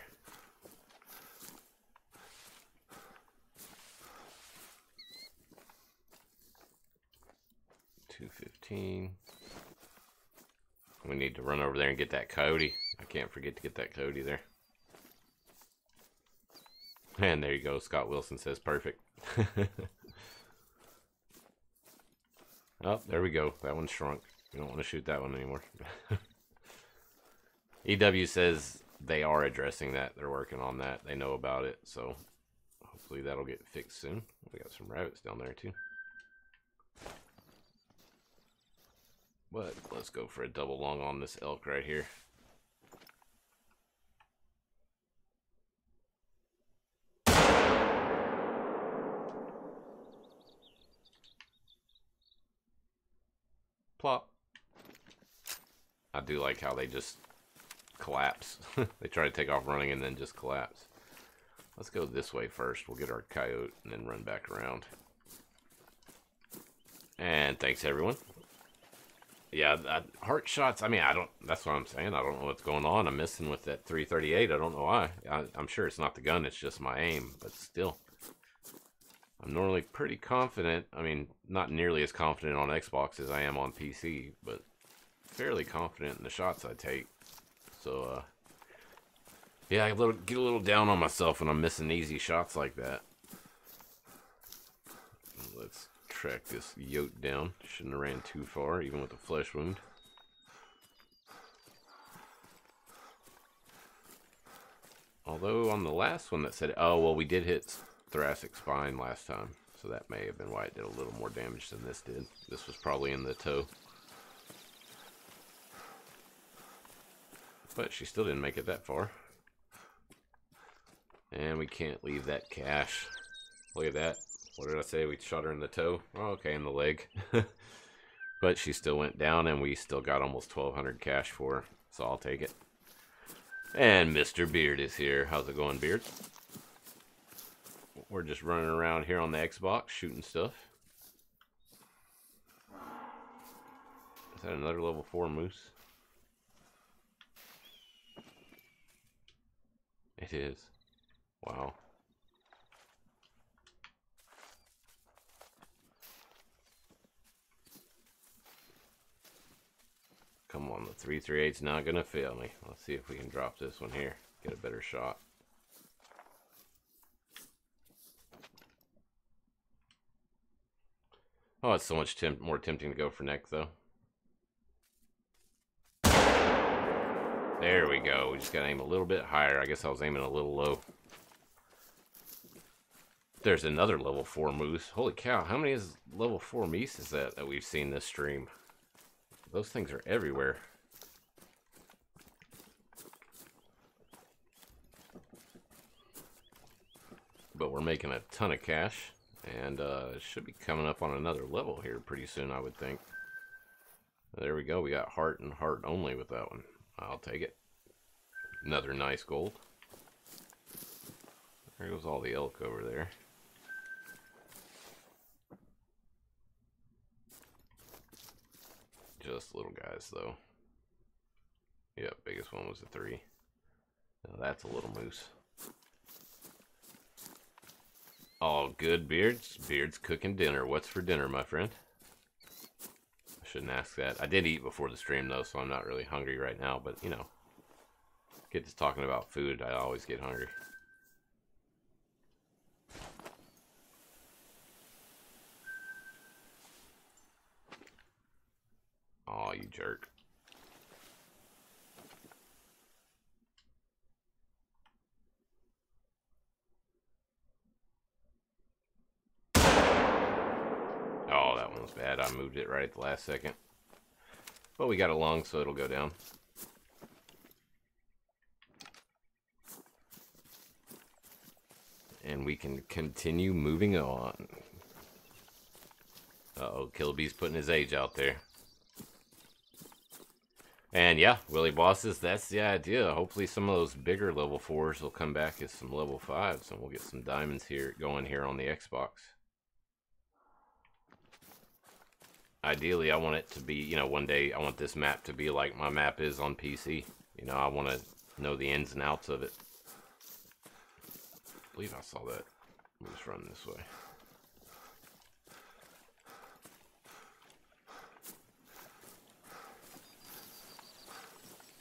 $215. We need to run over there and get that coyote. I can't forget to get that coyote there. And there you go. Scott Wilson says perfect. Oh, there we go. That one shrunk. You don't want to shoot that one anymore. EW says they are addressing that. They're working on that. They know about it. So hopefully that'll get fixed soon. We got some rabbits down there too. But let's go for a double lung on this elk right here. Plop. I do like how they just collapse. They try to take off running and then just collapse. Let's go this way first. We'll get our coyote and then run back around. And thanks everyone. Yeah, heart shots, I mean, that's what I'm saying. I don't know what's going on. I'm missing with that 338. I don't know why. I'm sure it's not the gun. It's just my aim. But still, I'm normally pretty confident. I mean, not nearly as confident on Xbox as I am on PC. But fairly confident in the shots I take. So, yeah, I get a little down on myself when I'm missing easy shots like that. Let's track this yote down. Shouldn't have ran too far, even with a flesh wound. Although on the last one that said, oh, well, we did hit thoracic spine last time. So that may have been why it did a little more damage than this did. This was probably in the toe. But she still didn't make it that far. And we can't leave that cache. Look at that. What did I say? We shot her in the toe? Oh, okay, in the leg. But she still went down, and we still got almost 1,200 cash for her. So I'll take it. And Mr. Beard is here. How's it going, Beard? We're just running around here on the Xbox, shooting stuff. Is that another level 4 moose? It is. Wow. Come on, the 338's not gonna fail me. Let's see if we can drop this one here. Get a better shot. Oh, it's so much more tempting to go for neck, though. There we go. We just gotta aim a little bit higher. I guess I was aiming a little low. There's another level 4 moose. Holy cow, how many is level 4 moose is that we've seen this stream? Those things are everywhere. But we're making a ton of cash. And it should be coming up on another level here pretty soon, I would think. There we go. We got heart and heart only with that one. I'll take it. Another nice gold. There goes all the elk over there. Just little guys, though. Yep, biggest one was a 3. Now that's a little moose. Oh, good, Beards. Beards cooking dinner. What's for dinner, my friend? I shouldn't ask that. I did eat before the stream, though, so I'm not really hungry right now. But, you know, get to talking about food, I always get hungry. Oh, you jerk. Oh, that one was bad. I moved it right at the last second. But we got it long, so it'll go down. And we can continue moving on. Uh-oh, Kilby's putting his age out there. And yeah, Willie Bosses, that's the idea. Hopefully some of those bigger level 4s will come back as some level 5s, and we'll get some diamonds here going here on the Xbox. Ideally, I want it to be, you know, one day I want this map to be like my map is on PC. You know, I want to know the ins and outs of it. I believe I saw that. Let me just run this way.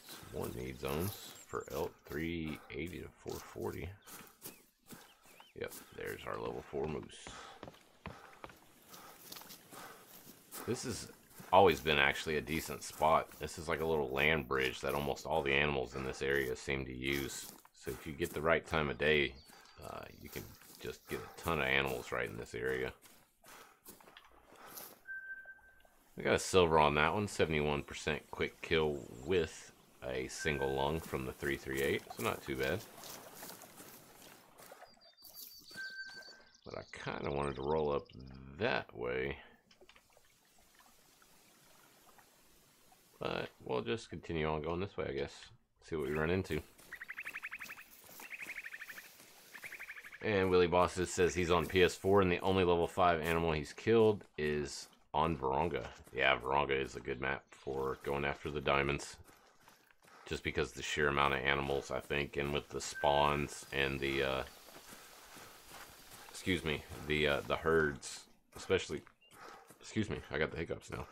Some more need zones for elk, 380 to 440. Yep, there's our level 4 moose. This has always been actually a decent spot. This is like a little land bridge that almost all the animals in this area seem to use. So if you get the right time of day, you can just get a ton of animals right in this area. We got a silver on that one, 71% quick kill with a single lung from the 338, so not too bad. But I kind of wanted to roll up that way. But we'll just continue on going this way, I guess. See what we run into. And Willie Bosses says he's on PS4 and the only level 5 animal he's killed is on Varonga. Yeah, Varonga is a good map for going after the diamonds. Just because the sheer amount of animals, I think, and with the spawns and the, the herds, especially, excuse me, I got the hiccups now.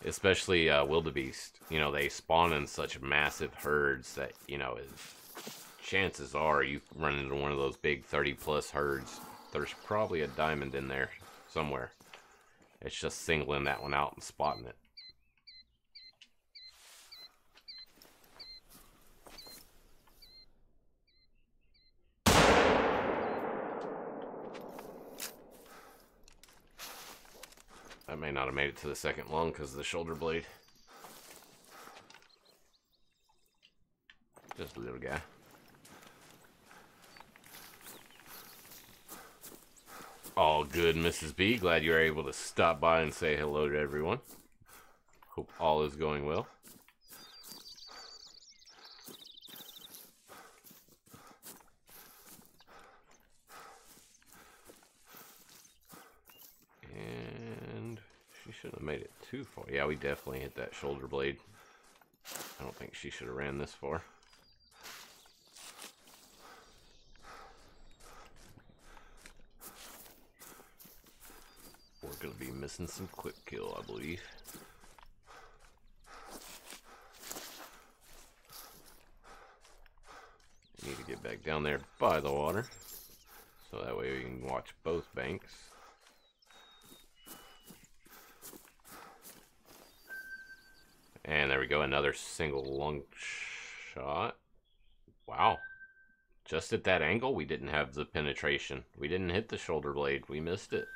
Especially wildebeest, you know, they spawn in such massive herds that, you know, chances are you run into one of those big 30+ herds. There's probably a diamond in there somewhere. It's just singling that one out and spotting it. I may not have made it to the second lung because of the shoulder blade. Just a little guy. All good, Mrs. B. Glad you were able to stop by and say hello to everyone. Hope all is going well. And she shouldn't have made it too far. Yeah, we definitely hit that shoulder blade. I don't think she should have ran this far. We're going to be missing some quick kill, I believe. Need to get back down there by the water, so that way we can watch both banks. And there we go, another single lung shot. Wow. Just at that angle, we didn't have the penetration. We didn't hit the shoulder blade. We missed it.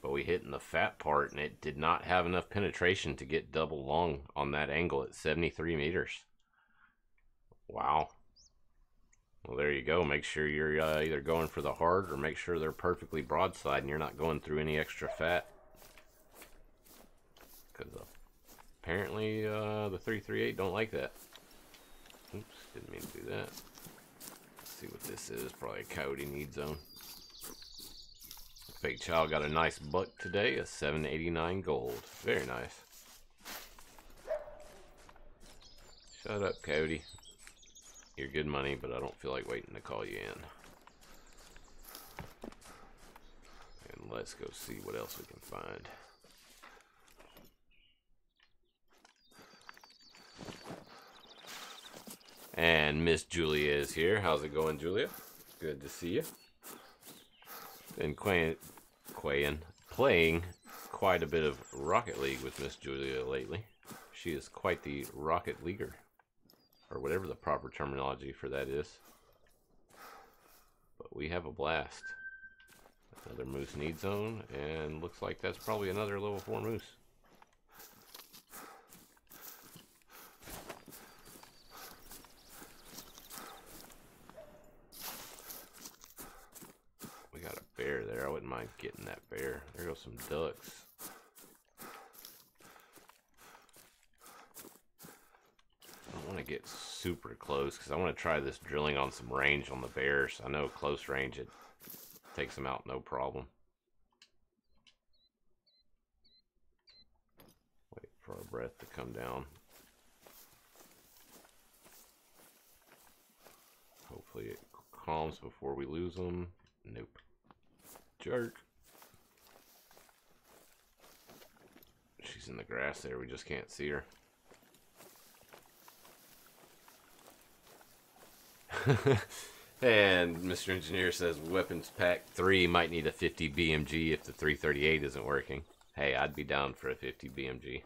But we hit in the fat part, and it did not have enough penetration to get double lung on that angle at 73 meters. Wow. Well, there you go. Make sure you're either going for the hard or make sure they're perfectly broadside and you're not going through any extra fat. Because apparently the 338 don't like that. Oops, didn't mean to do that. Let's see what this is. Probably a Coyote need zone. Fake Child got a nice buck today, a 789 gold. Very nice. Shut up, Coyote. You're good money, but I don't feel like waiting to call you in. And let's go see what else we can find. And Miss Julia is here. How's it going, Julia? Good to see you. Been playing quite a bit of Rocket League with Miss Julia lately. She is quite the Rocket Leaguer, or whatever the proper terminology for that is. But we have a blast. Another moose need zone, and looks like that's probably another level 4 moose. We got a bear there. I wouldn't mind getting that bear. There goes some ducks. I don't want to get super close because I want to try this drilling on some range on the bears. I know close range it takes them out no problem. Wait for our breath to come down. Hopefully it calms before we lose them. Nope. Jerk. She's in the grass there. We just can't see her. And Mr. Engineer says weapons pack 3 might need a 50 BMG if the 338 isn't working. Hey, I'd be down for a 50 BMG.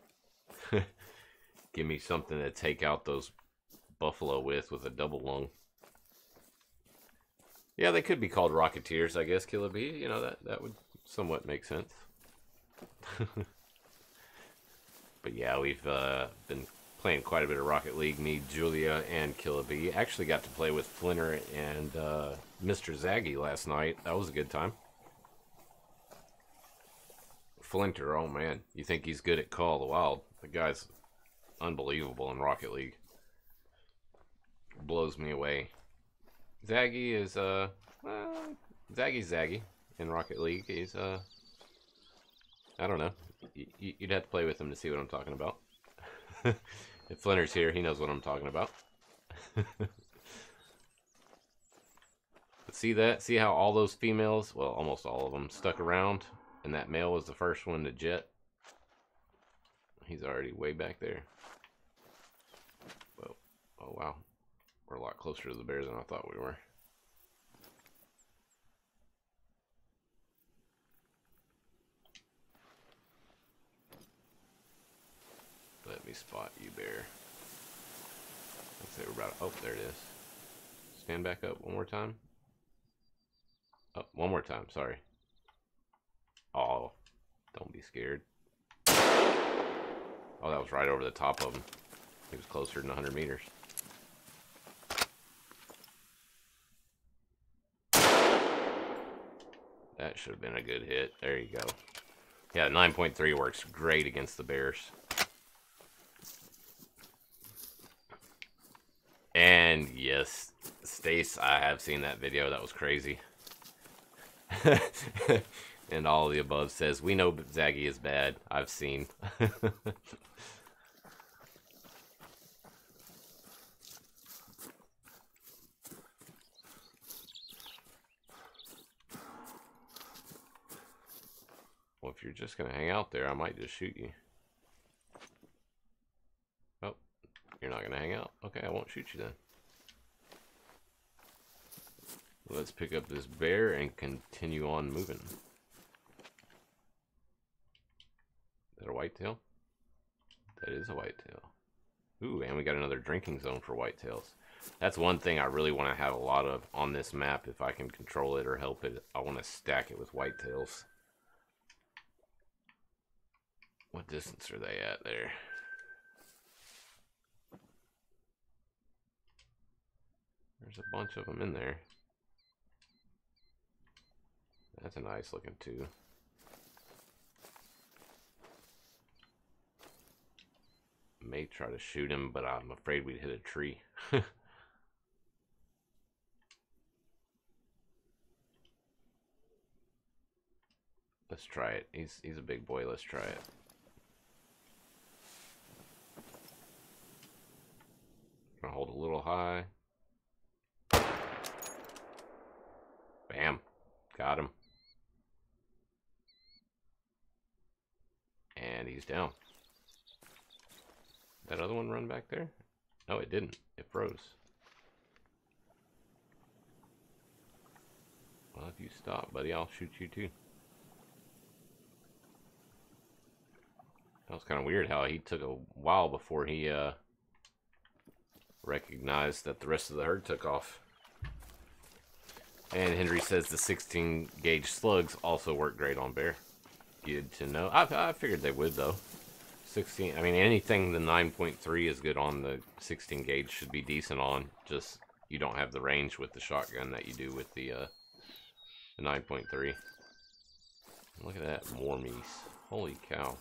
Give me something to take out those buffalo with a double lung. Yeah, they could be called Rocketeers, I guess, Killer B. You know, that would somewhat make sense. But yeah, we've been playing quite a bit of Rocket League. Me, Julia, and Killer B. Actually got to play with Flinter and Mr. Zaggy last night. That was a good time. Flinter, oh man. You think he's good at Call of the Wild. The guy's unbelievable in Rocket League. Blows me away. Zaggy is, Zaggy's Zaggy in Rocket League. He's, I don't know. You'd have to play with him to see what I'm talking about. If Flinter's here, he knows what I'm talking about. But see that? See how all those females, well, almost all of them, stuck around? And that male was the first one to jet. He's already way back there. Well, oh wow. We're a lot closer to the bear than I thought we were. Let me spot you, bear. Let's say we're about, oh, there it is. Stand back up one more time. Oh, one more time, sorry. Oh, don't be scared. Oh, that was right over the top of him. He was closer than 100 meters. That should have been a good hit. There you go. Yeah, 9.3 works great against the bears. And yes, Stace, I have seen that video. That was crazy. And all the above says, we know Zaggy is bad. I've seen. Well, if you're just going to hang out there, I might just shoot you. Oh, you're not going to hang out? Okay, I won't shoot you then. Let's pick up this bear and continue on moving. Is that a whitetail? That is a whitetail. Ooh, and we got another drinking zone for whitetails. That's one thing I really want to have a lot of on this map. If I can control it or help it, I want to stack it with whitetails. What distance are they at there? There's a bunch of them in there. That's a nice looking two. May try to shoot him, but I'm afraid we'd hit a tree. Let's try it. He's a big boy. Let's try it. Gonna hold a little high. Bam. Got him. And he's down. That other one run back there? No, it didn't. It froze. Well, if you stop, buddy, I'll shoot you too. That was kind of weird how he took a while before he recognized that the rest of the herd took off. And Henry says the 16 gauge slugs also work great on bear. Good to know. I figured they would though. 16. I mean, anything the 9.3 is good on, the 16 gauge should be decent on. Just you don't have the range with the shotgun that you do with the 9.3. Look at that, more meese. Holy cow.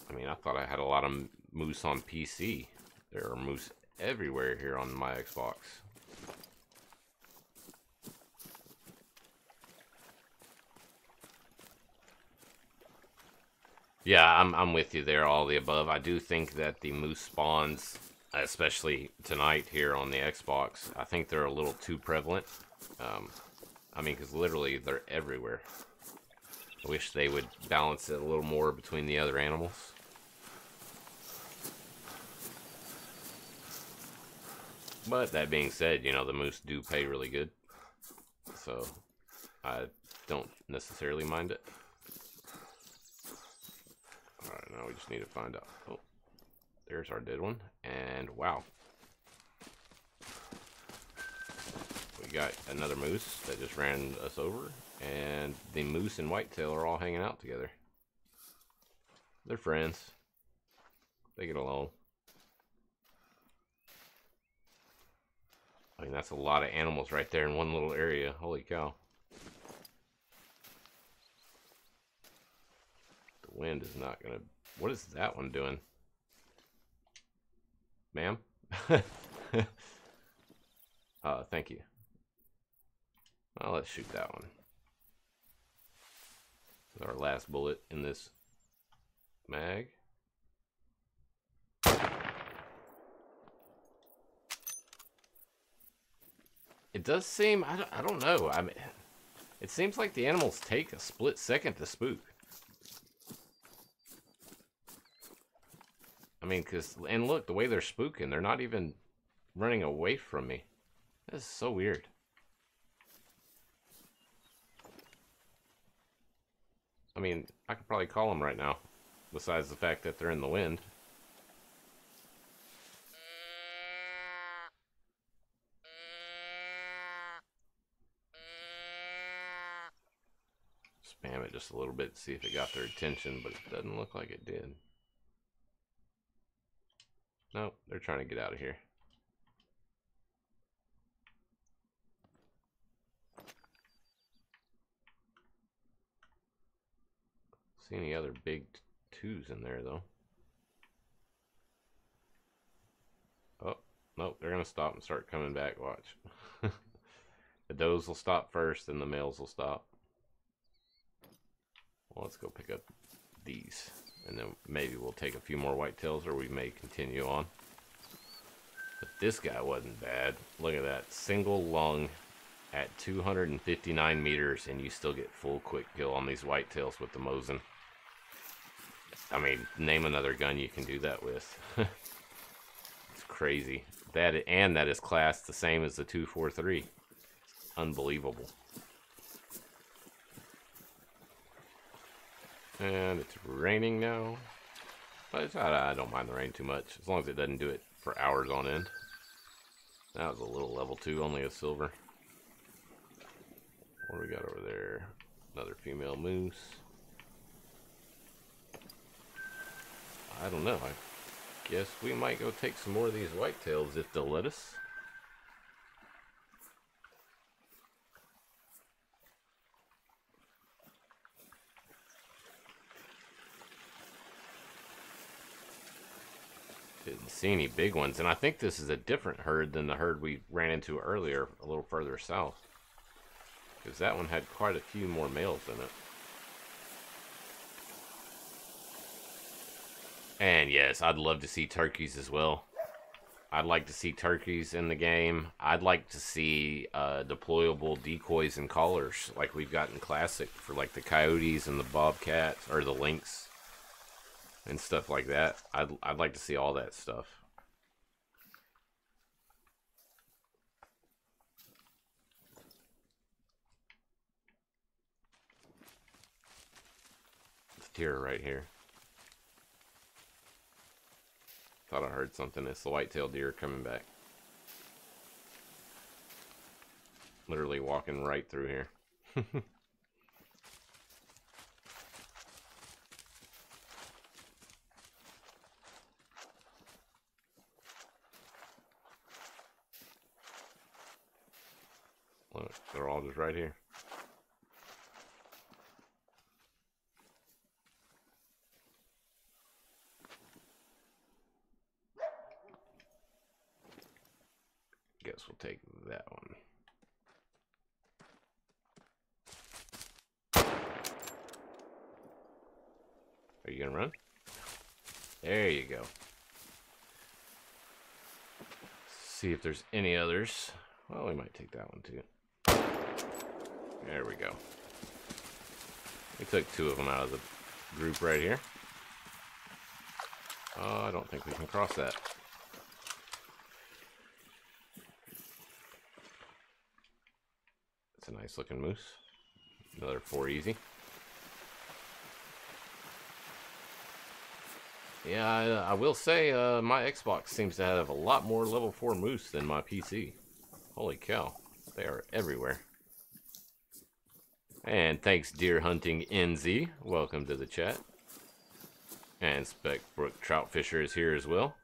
I mean, I thought I had a lot of moose on PC. There are moose everywhere here on my Xbox. Yeah, I'm with you there, all the above. I do think that the moose spawns, especially tonight here on the Xbox, I think they're a little too prevalent. I mean, because literally they're everywhere. I wish they would balance it a little more between the other animals. But that being said, you know, the moose do pay really good. So I don't necessarily mind it. Alright, now we just need to find out. Oh, there's our dead one. And wow. We got another moose that just ran us over. And the moose and whitetail are all hanging out together. They're friends. They get along. I mean, that's a lot of animals right there in one little area. Holy cow. The wind is not gonna... What is that one doing? Ma'am? Thank you. Well, let's shoot that one. Our last bullet in this mag. It does seem, I don't know. I mean, it seems like the animals take a split second to spook. I mean, and look, the way they're spooking, they're not even running away from me. This is so weird. I mean, I could probably call them right now, besides the fact that they're in the wind. just a little bit to see if it got their attention, but it doesn't look like it did. Nope, they're trying to get out of here. See any other big twos in there though? Oh, nope, they're gonna stop and start coming back. Watch. The does will stop first, and the males will stop. Well, let's go pick up these, and then maybe we'll take a few more whitetails, or we may continue on. But this guy wasn't bad. Look at that, single lung at 259 meters, and you still get full quick kill on these whitetails with the Mosin. I mean, name another gun you can do that with. It's crazy. That is classed the same as the 243. Unbelievable. And it's raining now. But I don't mind the rain too much, as long as it doesn't do it for hours on end. That was a little level 2, only a silver. What do we got over there? Another female moose. I don't know. I guess we might go take some more of these whitetails if they'll let us. Didn't see any big ones, and I think this is a different herd than the herd we ran into earlier, a little further south. Because that one had quite a few more males in it. And yes, I'd love to see turkeys as well. I'd like to see turkeys in the game. I'd like to see deployable decoys and collars like we've got in Classic for like the coyotes and the bobcats or the lynx and stuff like that. I'd like to see all that stuff. It's deer right here. Thought I heard something. It's the white-tailed deer coming back. Literally walking right through here. Look, they're all just right here. Guess we'll take that one. Are you gonna run? There you go. See if there's any others. Well, we might take that one too. There we go. We took 2 of them out of the group right here. Oh, I don't think we can cross that. It's a nice looking moose. Another 4 easy. Yeah, I will say my Xbox seems to have a lot more level 4 moose than my PC. Holy cow, they are everywhere. And thanks, Deer Hunting NZ. Welcome to the chat. And Speckbrook Trout Fisher is here as well.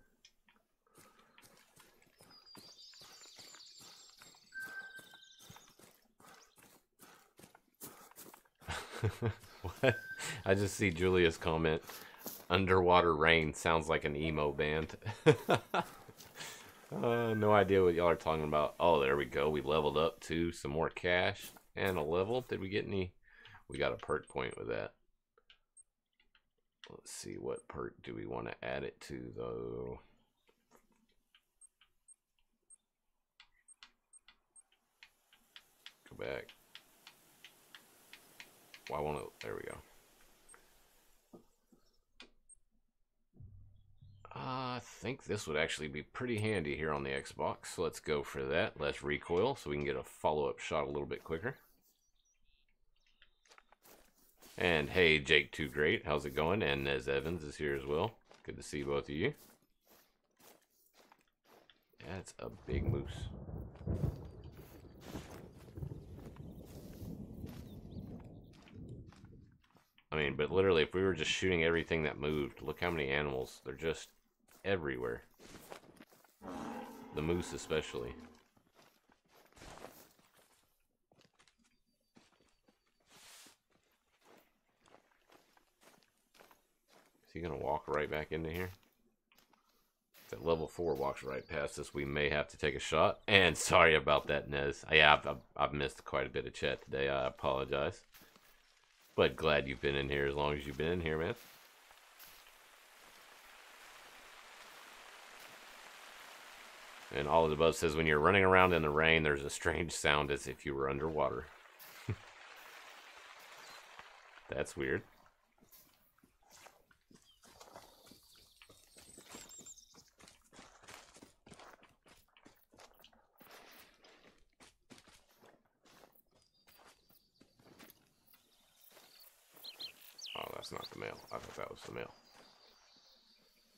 What? I just see Julia's comment. Underwater rain sounds like an emo band. No idea what y'all are talking about. Oh, there we go. We leveled up to some more cash and a level. Did we get any? We got a perk point with that. Let's see, what perk do we want to add it to though? Go back. Why won't it? There we go. I think this would actually be pretty handy here on the Xbox. So let's go for that. Let's recoil so we can get a follow-up shot a little bit quicker. And hey, Jake Too Great, how's it going? And Nez Evans is here as well. Good to see both of you. That's a big moose. I mean, but literally, if we were just shooting everything that moved, look how many animals. They're just everywhere. The moose especially. Is he going to walk right back into here? If that level 4 walks right past us, we may have to take a shot. And sorry about that, Nez. Yeah, I've missed quite a bit of chat today. I apologize. But glad you've been in here as long as you've been in here, man. And all of the above says, when you're running around in the rain, there's a strange sound as if you were underwater. That's weird. Oh, that's not the male. I thought that was the male.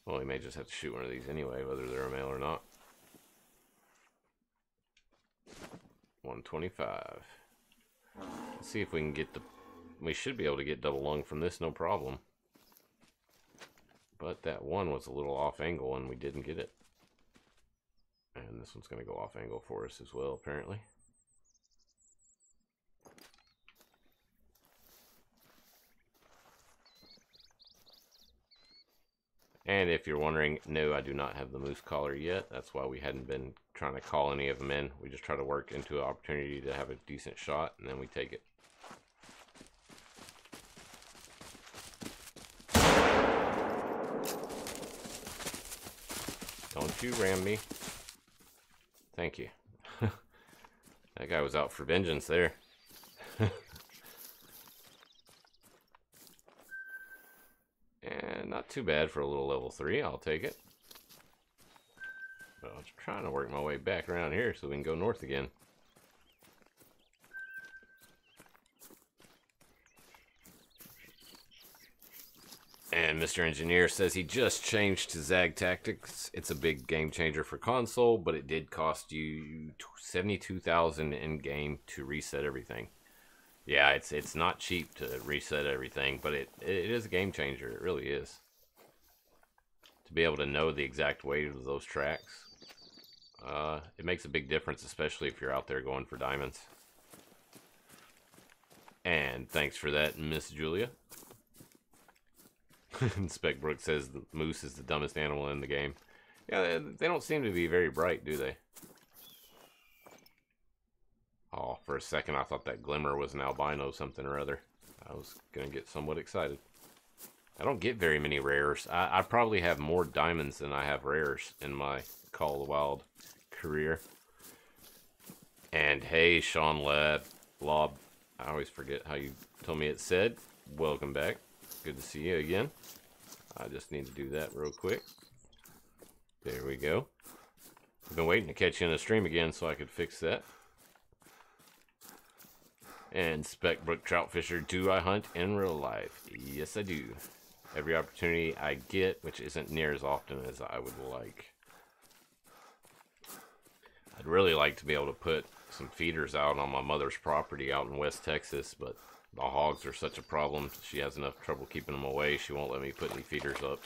Well, we may just have to shoot one of these anyway, whether they're a male or not. 125. Let's see if we can get the... We should be able to get double lung from this, no problem. But that one was a little off angle and we didn't get it. And this one's going to go off angle for us as well, apparently. And if you're wondering, no, I do not have the moose collar yet. That's why we hadn't been trying to call any of them in. We just try to work into an opportunity to have a decent shot, and then we take it. Don't you ram me. Thank you. That guy was out for vengeance there. And not too bad for a little level 3. I'll take it. But I'm trying to work my way back around here so we can go north again. And Mr. Engineer says he just changed to Zag Tactics. It's a big game changer for console, but it did cost you $72,000 in game to reset everything. Yeah, it's not cheap to reset everything, but it is a game changer. It really is. To be able to know the exact weight of those tracks, it makes a big difference, especially if you're out there going for diamonds. And thanks for that, Miss Julia. Spec Brook says the moose is the dumbest animal in the game. Yeah, they don't seem to be very bright, do they? Oh, for a second I thought that Glimmer was an albino something or other. I was going to get somewhat excited. I don't get very many rares. I probably have more diamonds than I have rares in my Call of the Wild career. And hey, Sean Lob, I always forget how you told me it said. Welcome back. Good to see you again. I just need to do that real quick. There we go. I've been waiting to catch you in the stream again so I could fix that. And Spec Brook Trout Fisher, do I hunt in real life? Yes, I do. Every opportunity I get, which isn't near as often as I would like. I'd really like to be able to put some feeders out on my mother's property out in West Texas, but the hogs are such a problem. She has enough trouble keeping them away. She won't let me put any feeders up.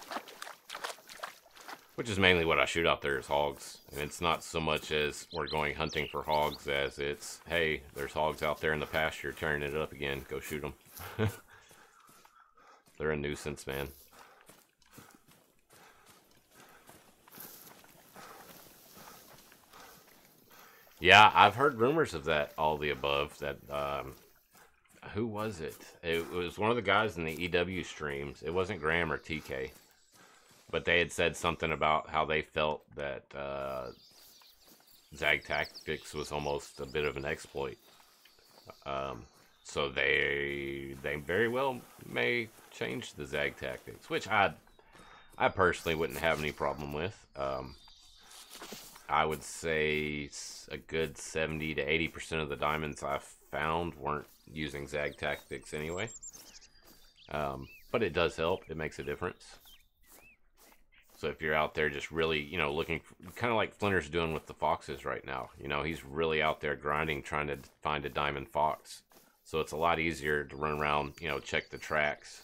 Which is mainly what I shoot out there is hogs. And it's not so much as we're going hunting for hogs as it's, hey, there's hogs out there in the pasture tearing it up again. Go shoot them. They're a nuisance, man. Yeah, I've heard rumors of that, all the above. That, who was it? It was one of the guys in the EW streams. It wasn't Graham or TK. But they had said something about how they felt that Zag Tactics was almost a bit of an exploit. So they very well may change the Zag Tactics, which I personally wouldn't have any problem with. I would say a good 70 to 80% of the diamonds I've found weren't using Zag Tactics anyway. But it does help. It makes a difference. So if you're out there just really, you know, looking, kind of like Flinter's doing with the foxes right now. You know, he's really out there grinding, trying to find a diamond fox. So it's a lot easier to run around, you know, check the tracks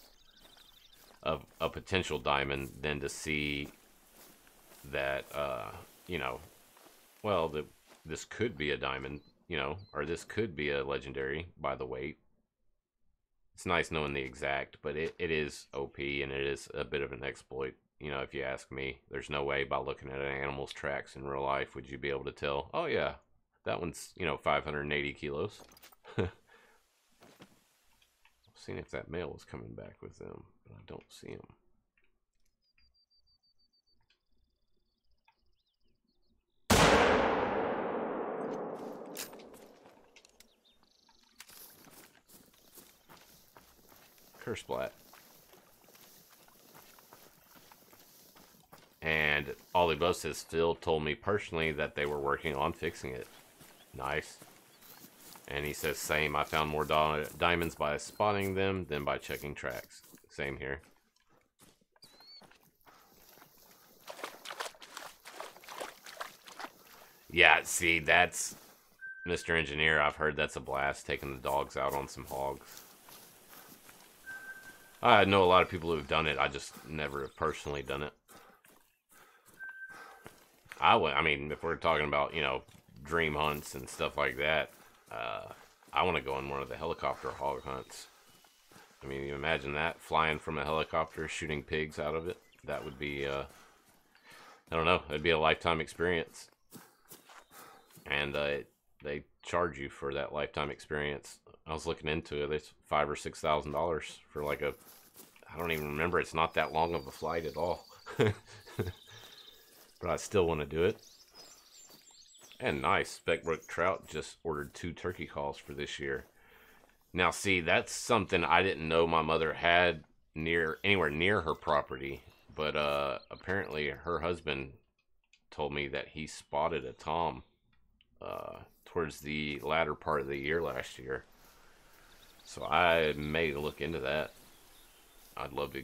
of a potential diamond than to see that, you know, well, this could be a diamond, you know, or this could be a legendary by the weight. It's nice knowing the exact, but it is OP, and it is a bit of an exploit. You know, if you ask me, there's no way by looking at an animal's tracks in real life would you be able to tell, oh yeah, that one's, you know, 580 kilos. Seeing if that male is coming back with them, but I don't see him. Curse Splat. And all the above says Phil told me personally that they were working on fixing it. Nice. And he says, same, I found more diamonds by spotting them than by checking tracks. Same here. Yeah, see, that's Mr. Engineer. I've heard that's a blast, taking the dogs out on some hogs. I know a lot of people who've done it. I just never have personally done it. I mean, if we're talking about, you know, dream hunts and stuff like that, I want to go on one of the helicopter hog hunts. I mean, you imagine that, flying from a helicopter, shooting pigs out of it. That would be, I don't know, it'd be a lifetime experience. And they charge you for that lifetime experience. I was looking into it. It's $5,000 or $6,000 for like a, I don't even remember. It's not that long of a flight at all. But I still want to do it. And nice, Speckbrook Trout just ordered 2 turkey calls for this year. Now, see, that's something I didn't know my mother had anywhere near her property. But apparently her husband told me that he spotted a tom towards the latter part of the year last year. So I may look into that. I'd love to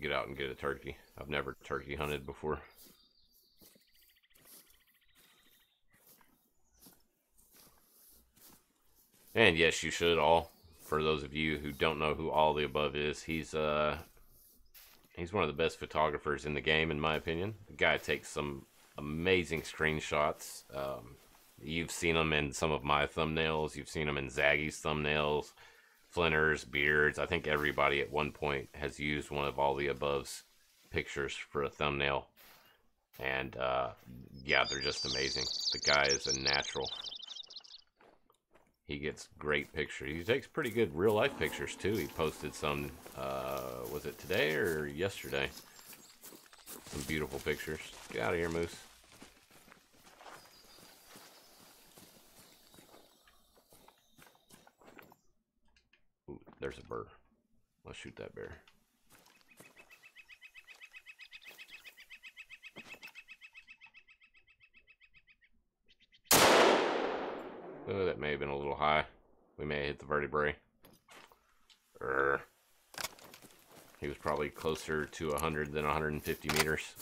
get out and get a turkey. I've never turkey hunted before. And yes, you should all. For those of you who don't know who All the Above is, he's one of the best photographers in the game, in my opinion. The guy takes some amazing screenshots. You've seen him in some of my thumbnails. You've seen him in Zaggy's thumbnails, Flinter's, Beards. I think everybody at one point has used one of All the Above's pictures for a thumbnail. And yeah, they're just amazing. The guy is a natural. He gets great pictures. He takes pretty good real-life pictures, too. He posted some, was it today or yesterday? Some beautiful pictures. Get out of here, Moose. Ooh, there's a bird. Let's shoot that bear. Oh, that may have been a little high. We may have hit the vertebrae. He was probably closer to 100 than 150 meters.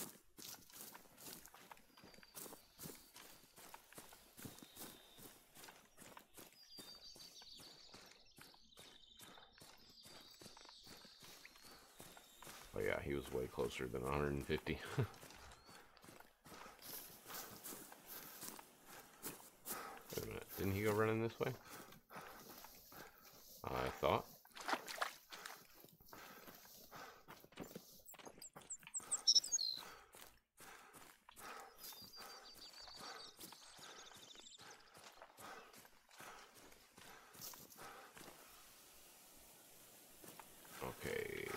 Oh yeah, he was way closer than 150. Wait a minute, didn't he go running this way? I thought. Okay.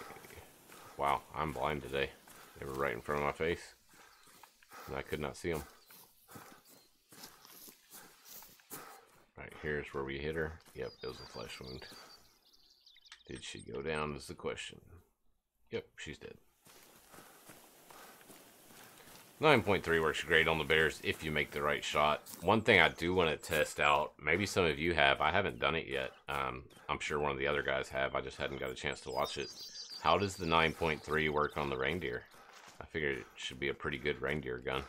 Wow, I'm blind today. They were right in front of my face, and I could not see them. Right, here's where we hit her. Yep, it was a flesh wound. Did she go down is the question. Yep, she's dead. 9.3 works great on the bears if you make the right shot. One thing I do want to test out, maybe some of you have, I haven't done it yet. I'm sure one of the other guys have, I just hadn't got a chance to watch it. How does the 9.3 work on the reindeer? I figured it should be a pretty good reindeer gun.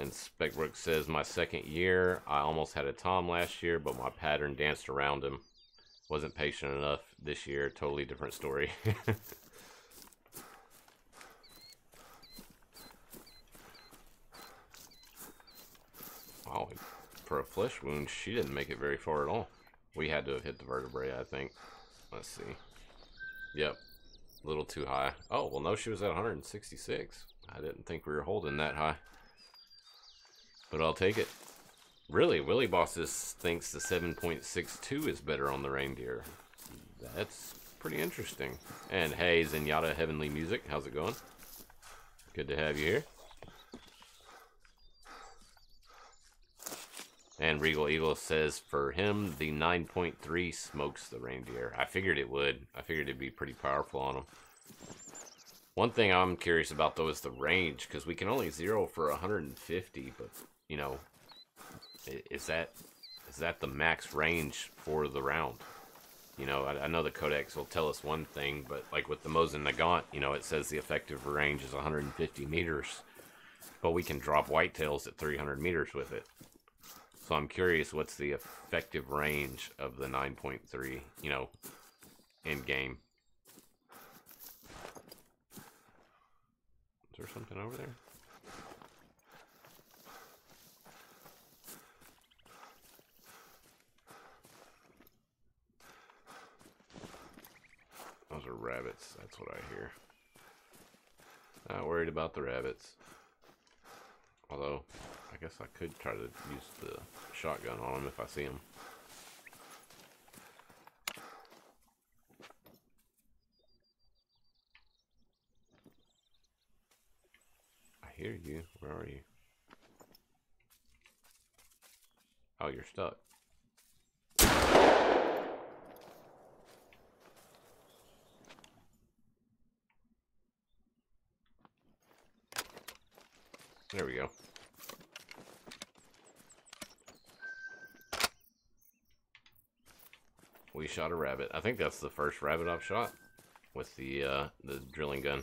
And Speckbrook says, my second year, I almost had a tom last year, but my pattern danced around him. Wasn't patient enough this year. Totally different story. Wow, for a flesh wound, she didn't make it very far at all. We had to have hit the vertebrae, I think. Let's see. Yep, a little too high. Oh, well, no, she was at 166. I didn't think we were holding that high. But I'll take it. Really, Willy Bosses thinks the 7.62 is better on the reindeer. That's pretty interesting. And hey, Zenyatta Heavenly Music, how's it going? Good to have you here. And Regal Eagle says for him, the 9.3 smokes the reindeer. I figured it would. I figured it'd be pretty powerful on him. One thing I'm curious about, though, is the range, because we can only zero for 150, but, you know, is that the max range for the round? You know, I know the codex will tell us one thing, but like with the Mosin Nagant, you know, it says the effective range is 150 meters, but we can drop whitetails at 300 meters with it. So I'm curious what's the effective range of the 9.3, you know, in game. Is there something over there? Those are rabbits, that's what I hear. Not worried about the rabbits. Although, I guess I could try to use the shotgun on them if I see them. I hear you. Where are you? Oh, you're stuck. There we go. We shot a rabbit. I think that's the first rabbit I've shot with the drilling gun.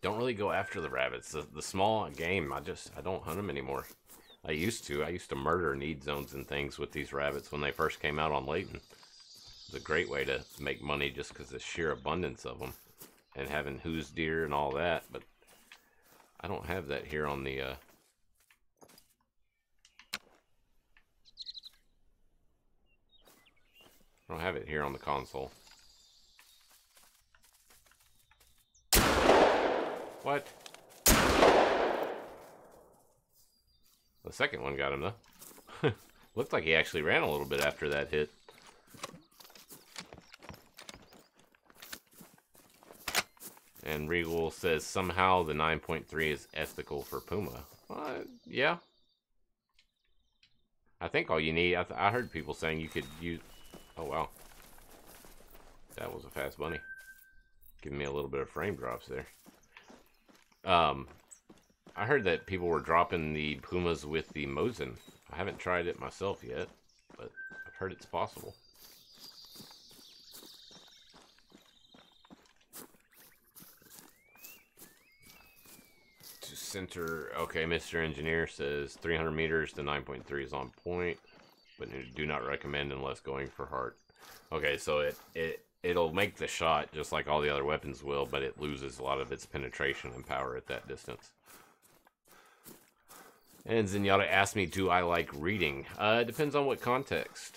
Don't really go after the rabbits. The small game, I don't hunt them anymore. I used to murder need zones and things with these rabbits when they first came out on Layton. It's a great way to make money just because of the sheer abundance of them and having who's deer and all that, but I don't have that here on the I don't have it here on the console. What? The second one got him though. Looked like he actually ran a little bit after that hit. And Regal says somehow the 9.3 is ethical for Puma. Yeah. I think all you need, I heard people saying you could use, oh wow. That was a fast bunny. Giving me a little bit of frame drops there. I heard that people were dropping the Pumas with the Mosin. I haven't tried it myself yet, but I've heard it's possible. Center. Okay, Mr. Engineer says 300 meters to 9.3 is on point, but do not recommend unless going for heart. Okay, so it'll make the shot just like all the other weapons will, but it loses a lot of its penetration and power at that distance. And Zenyatta asked me, do I like reading? It depends on what context.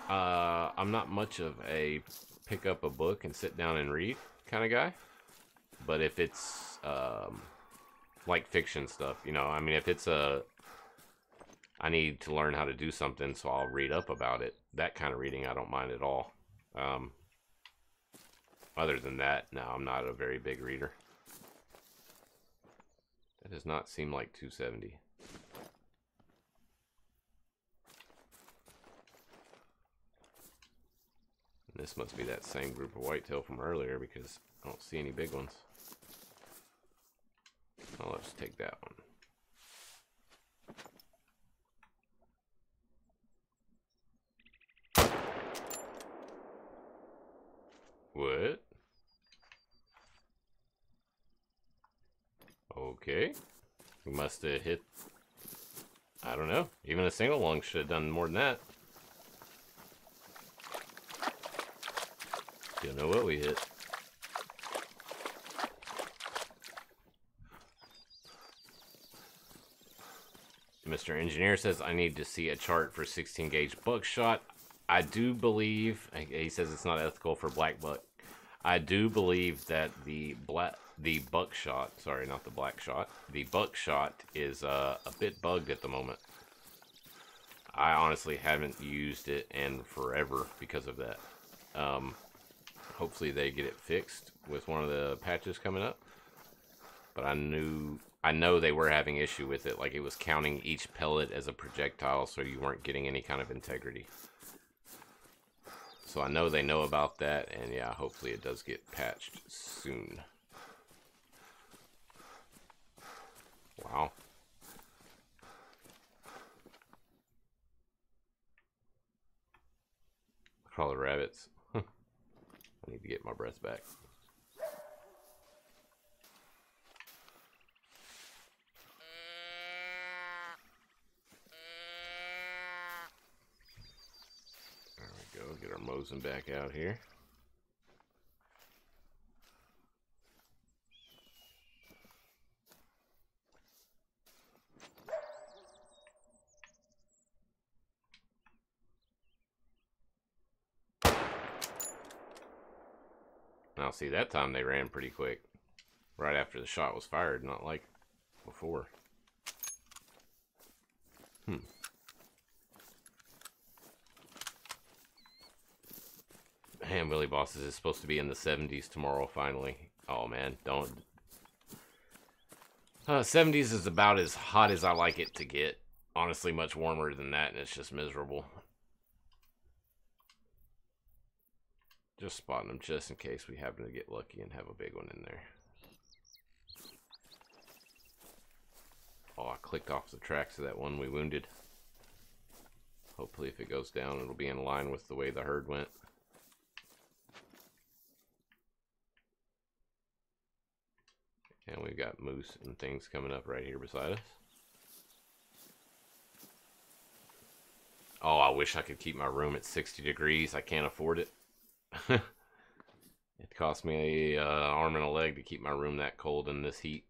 I'm not much of a pick up a book and sit down and read kind of guy, but if it's like fiction stuff, you know, I mean, if it's I need to learn how to do something, so I'll read up about it. That kind of reading I don't mind at all. Other than that, no, I'm not a very big reader. That does not seem like 270. And this must be that same group of whitetail from earlier because I don't see any big ones. Oh, let's take that one. What? Okay. We must have hit, I don't know, even a single lung should have done more than that. Don't know what we hit. Mr. Engineer says, I need to see a chart for 16 gauge buckshot. I do believe, he says it's not ethical for black buck. I do believe that the buckshot, sorry, not the black shot, the buckshot is a bit bugged at the moment. I honestly haven't used it in forever because of that. Hopefully they get it fixed with one of the patches coming up. But I know they were having issue with it, like it was counting each pellet as a projectile, so you weren't getting any kind of integrity. So I know they know about that, and yeah, hopefully it does get patched soon. Wow. Crawl the rabbits. I need to get my breath back. There we go. Get our Mosin back out here. Now, see, that time they ran pretty quick. Right after the shot was fired, not like before. Man, Willie Bosses is supposed to be in the 70s tomorrow, finally. Oh, man, don't. 70s is about as hot as I like it to get. Honestly, much warmer than that, and it's just miserable. Just spotting them just in case we happen to get lucky and have a big one in there. Oh, I clicked off the tracks of that one we wounded. Hopefully if it goes down, it'll be in line with the way the herd went. And we've got moose and things coming up right here beside us. Oh, I wish I could keep my room at 60 degrees. I can't afford it. It cost me a arm and a leg to keep my room that cold in this heat.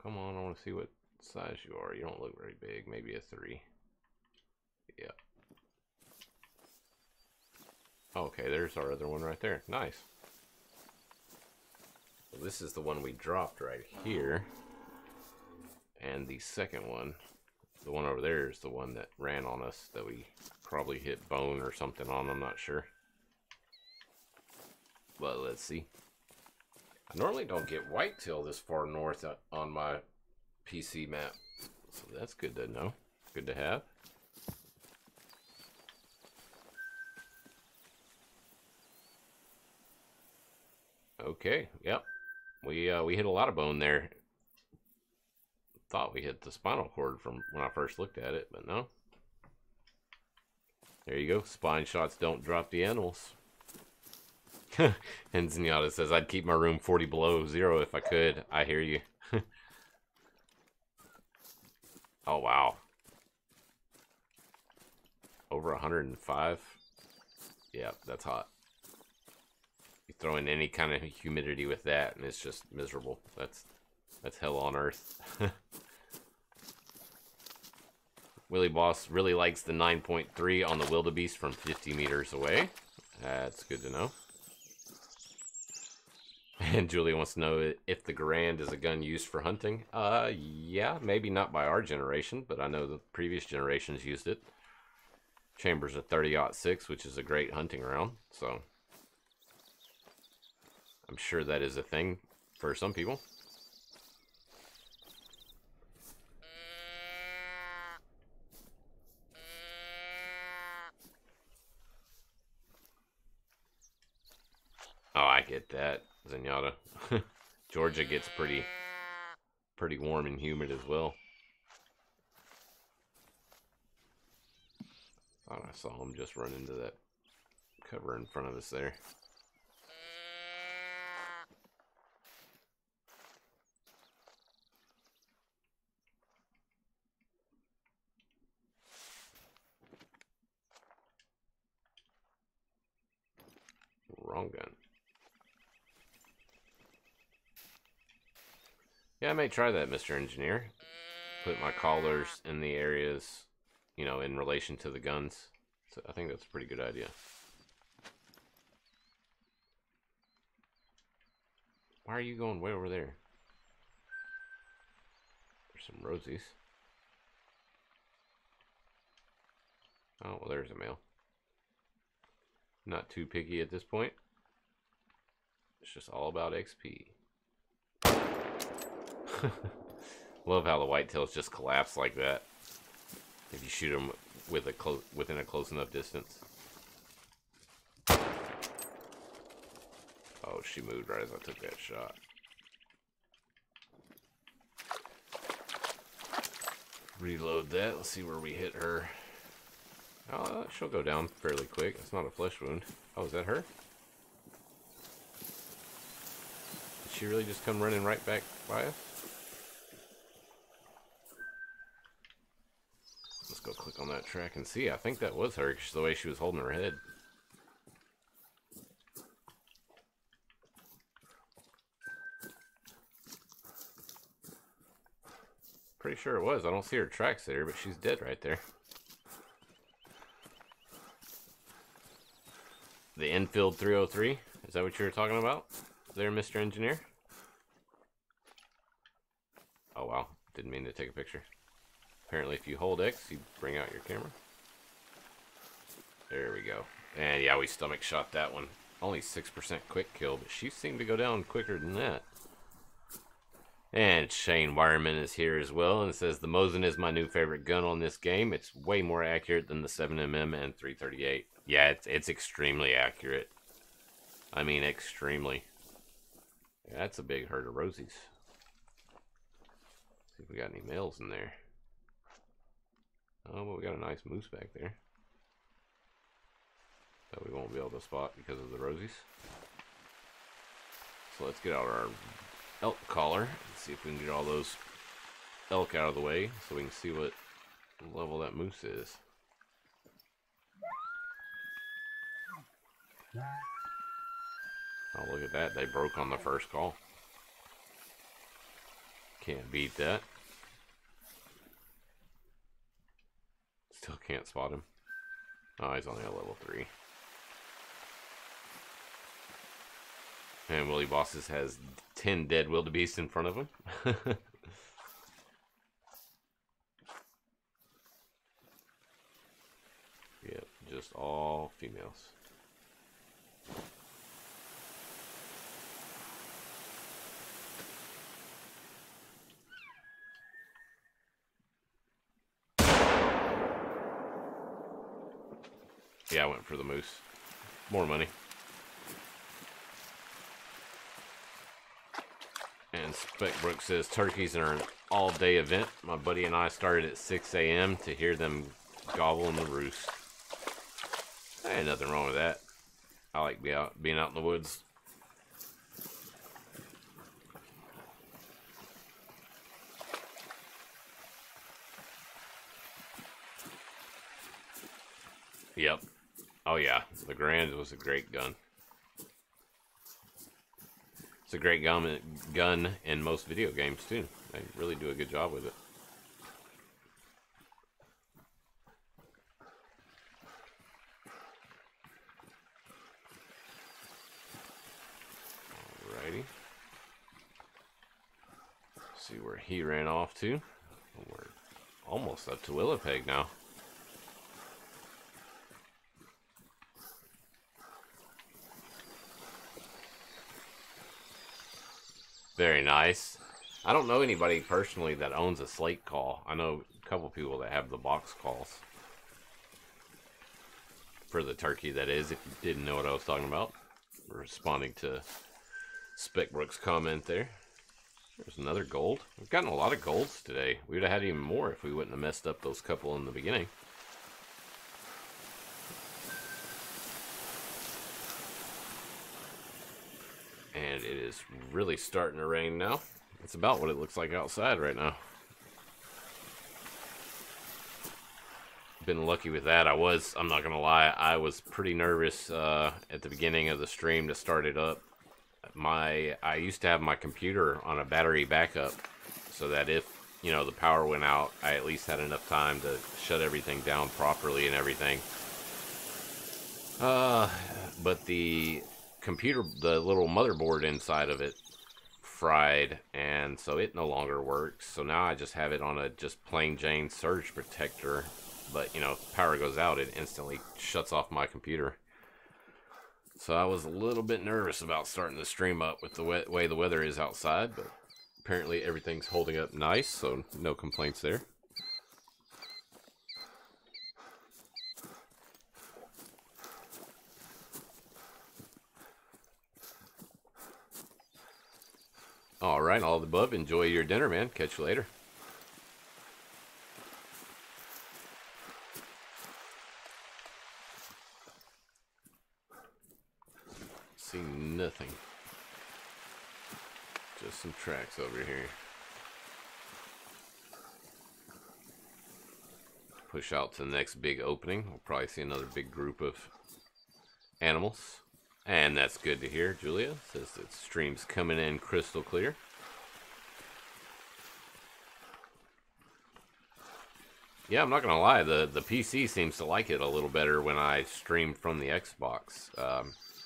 Come on, I want to see what size you are. You don't look very big. Maybe a 3. Yeah. Okay, there's our other one right there. Nice. Well, this is the one we dropped right here. And the second one, the one over there, is the one that ran on us that we probably hit bone or something on. I'm not sure. But let's see. I normally don't get whitetail this far north on my PC map. So that's good to know. Good to have. Okay, yep. We hit a lot of bone there. Thought we hit the spinal cord from when I first looked at it, but no. There you go. Spine shots don't drop the animals. And Zenyatta says, I'd keep my room 40 below 0 if I could. I hear you. Oh, wow. Over 105? Yeah, that's hot. You throw in any kind of humidity with that, and it's just miserable. That's hell on earth. Willie Boss really likes the 9.3 on the wildebeest from 50 meters away. That's good to know. And Julia wants to know if the Garand is a gun used for hunting. Yeah, maybe not by our generation, but I know the previous generations used it. Chamber's a 30-06, which is a great hunting round, so I'm sure that is a thing for some people. Oh, I get that, Zenyatta. Georgia gets pretty warm and humid as well. Thought I saw him just run into that cover in front of us there. Yeah, I may try that, Mr. Engineer. Put my collars in the areas, you know, in relation to the guns. So I think that's a pretty good idea. Why are you going way over there? There's some rosies. Oh, well, there's a male. Not too picky at this point. It's just all about XP. Love how the whitetails just collapse like that if you shoot them with within a close enough distance. Oh, she moved right as I took that shot. Reload that. Let's see where we hit her. Oh, she'll go down fairly quick. It's not a flesh wound. Oh, is that her? Did she really just come running right back by us? Let's go click on that track and see. I think that was her, just the way she was holding her head. Pretty sure it was. I don't see her tracks there, but she's dead right there. The infield 303? Is that what you were talking about there, Mr. Engineer? Oh, wow. Didn't mean to take a picture. Apparently, if you hold X, you bring out your camera. There we go. And yeah, we stomach shot that one. Only 6% quick kill, but she seemed to go down quicker than that. And Shane Wireman is here as well and says, the Mosin is my new favorite gun on this game. It's way more accurate than the 7mm and 338. Yeah, it's extremely accurate. I mean, extremely. Yeah, that's a big herd of rosies. See if we got any males in there. Oh, but we got a nice moose back there that we won't be able to spot because of the rosies. So let's get out our elk collar and see if we can get all those elk out of the way so we can see what level that moose is. Oh, look at that. They broke on the first call. Can't beat that. Still can't spot him. Oh, he's only at level 3. And Willie Bosses has 10 dead wildebeest in front of him. Yep, just all females. Yeah, I went for the moose. More money. And Speckbrook says turkeys are an all-day event. My buddy and I started at 6 a.m. to hear them gobble in the roost. There ain't nothing wrong with that. I like being out in the woods. Yep. Oh yeah, the Grand was a great gun. It's a great gun in most video games too. They really do a good job with it. Alrighty. See where he ran off to. We're almost up to Willowpeg now. Very nice. I don't know anybody personally that owns a slate call. I know a couple people that have the box calls. For the turkey, that is, if you didn't know what I was talking about. Responding to Speckbrook's comment there. There's another gold. We've gotten a lot of golds today. We would have had even more if we wouldn't have messed up those couple in the beginning. And it is really starting to rain now. It's about what it looks like outside right now. Been lucky with that. I'm not gonna lie, I was pretty nervous at the beginning of the stream to start it up. I used to have my computer on a battery backup so that if, you know, the power went out, I at least had enough time to shut everything down properly and everything. But the computer, the little motherboard inside of it fried, and so it no longer works. So now I just have it on a just plain Jane surge protector. But, you know, if power goes out, it instantly shuts off my computer. So I was a little bit nervous about starting the stream up with the way the weather is outside, but apparently everything's holding up nice, so no complaints there. Alright, all the above. Enjoy your dinner, man. Catch you later. See nothing. Just some tracks over here. Push out to the next big opening. We'll probably see another big group of animals. And that's good to hear. Julia says that stream's coming in crystal clear. Yeah, I'm not gonna lie, the PC seems to like it a little better when I stream from the Xbox.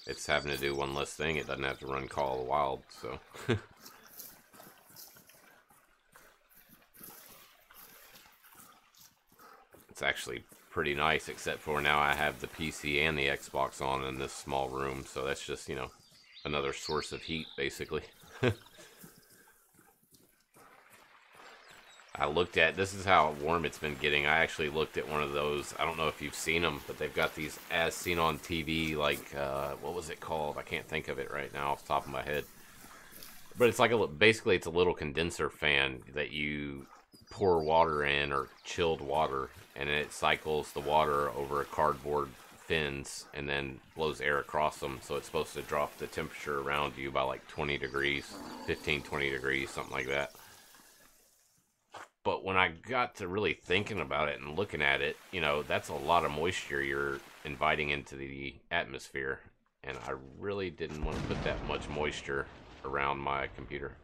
It's having to do one less thing. It doesn't have to run Call of the Wild, so. It's actually pretty nice, except for now I have the PC and the Xbox on in this small room, so that's just, you know, another source of heat, basically. I looked at, this is how warm it's been getting. I actually looked at one of those, I don't know if you've seen them, but they've got these as seen on TV, like, what was it called? I can't think of it right now off the top of my head. But it's like, basically it's a little condenser fan that you pour water in, or chilled water, and then it cycles the water over a cardboard fins and then blows air across them. So it's supposed to drop the temperature around you by like 20 degrees, 15, 20 degrees, something like that. But when I got to really thinking about it and looking at it, you know, that's a lot of moisture you're inviting into the atmosphere. And I really didn't want to put that much moisture around my computer.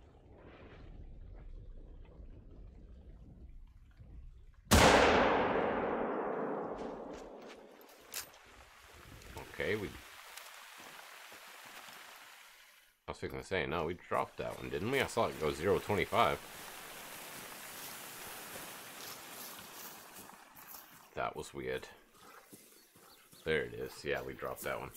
Okay, I was fixing to say, no, we dropped that one, didn't we? I saw it go 0.25. That was weird. There it is. Yeah, we dropped that one.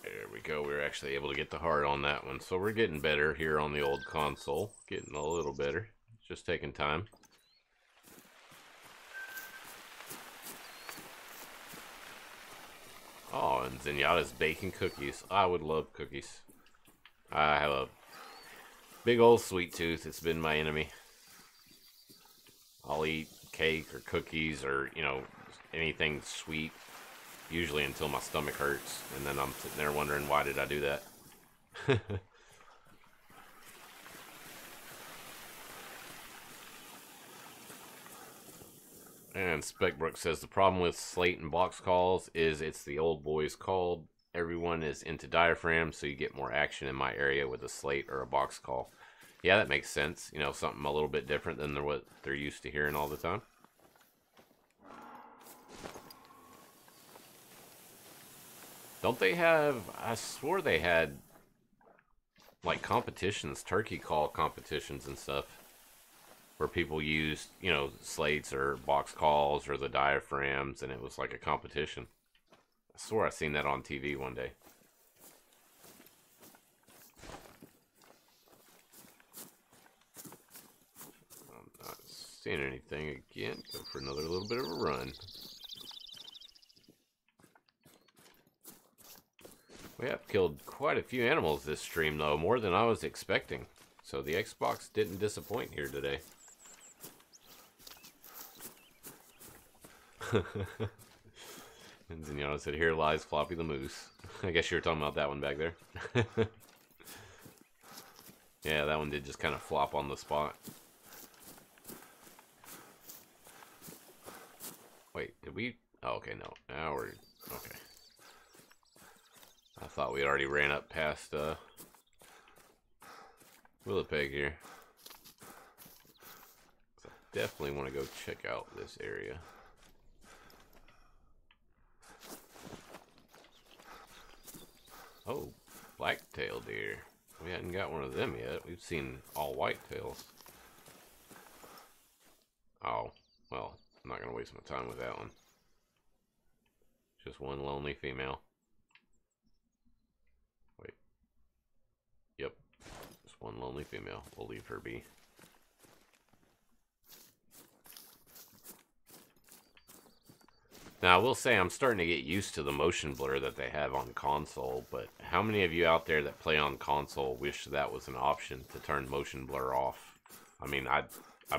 There we go. We were actually able to get the heart on that one. So we're getting better here on the old console. Getting a little better. Just taking time. Oh, and Zenyatta's baking cookies. I would love cookies. I have a big old sweet tooth. It's been my enemy. I'll eat cake or cookies or, you know, anything sweet, usually until my stomach hurts, and then I'm sitting there wondering, why did I do that? And Speckbrook says the problem with slate and box calls is it's the old boys called. Everyone is into diaphragm, so you get more action in my area with a slate or a box call. Yeah, that makes sense. You know, something a little bit different than what they're used to hearing all the time. Don't they have, I swore they had, like, competitions, turkey call competitions and stuff, where people used, you know, slates or box calls or the diaphragms, and it was like a competition. I swore I seen that on TV one day. I'm not seeing anything again. Go for another little bit of a run. We have killed quite a few animals this stream, though, more than I was expecting. So the Xbox didn't disappoint here today. And Zenyatta said, here lies Floppy the Moose. I guess you were talking about that one back there. Yeah, that one did just kind of flop on the spot. we... Oh, okay, no. Now we're... Okay. I thought we already ran up past, Willowpeg here. So I definitely want to go check out this area. Oh, black-tailed deer. We hadn't got one of them yet. We've seen all whitetails. Oh, well, I'm not going to waste my time with that one. Just one lonely female. Wait. Yep. Just one lonely female. We'll leave her be. Now, I will say I'm starting to get used to the motion blur that they have on console, but how many of you out there that play on console wish that was an option to turn motion blur off? I mean, I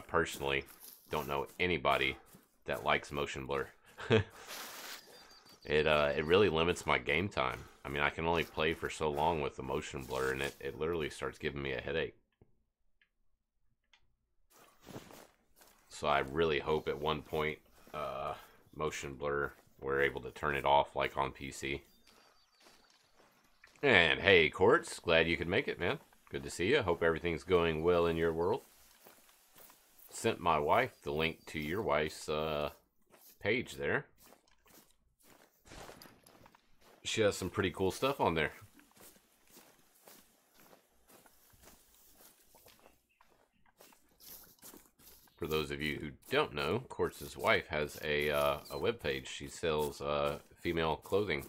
personally don't know anybody that likes motion blur. It really limits my game time. I mean, I can only play for so long with the motion blur, and it literally starts giving me a headache. So I really hope at one point, motion blur, we're able to turn it off like on PC. And hey, Quartz, glad you could make it, man. Good to see you. Hope everything's going well in your world. Sent my wife the link to your wife's page there. She has some pretty cool stuff on there. For those of you who don't know, Quartz's wife has a web page. She sells female clothing.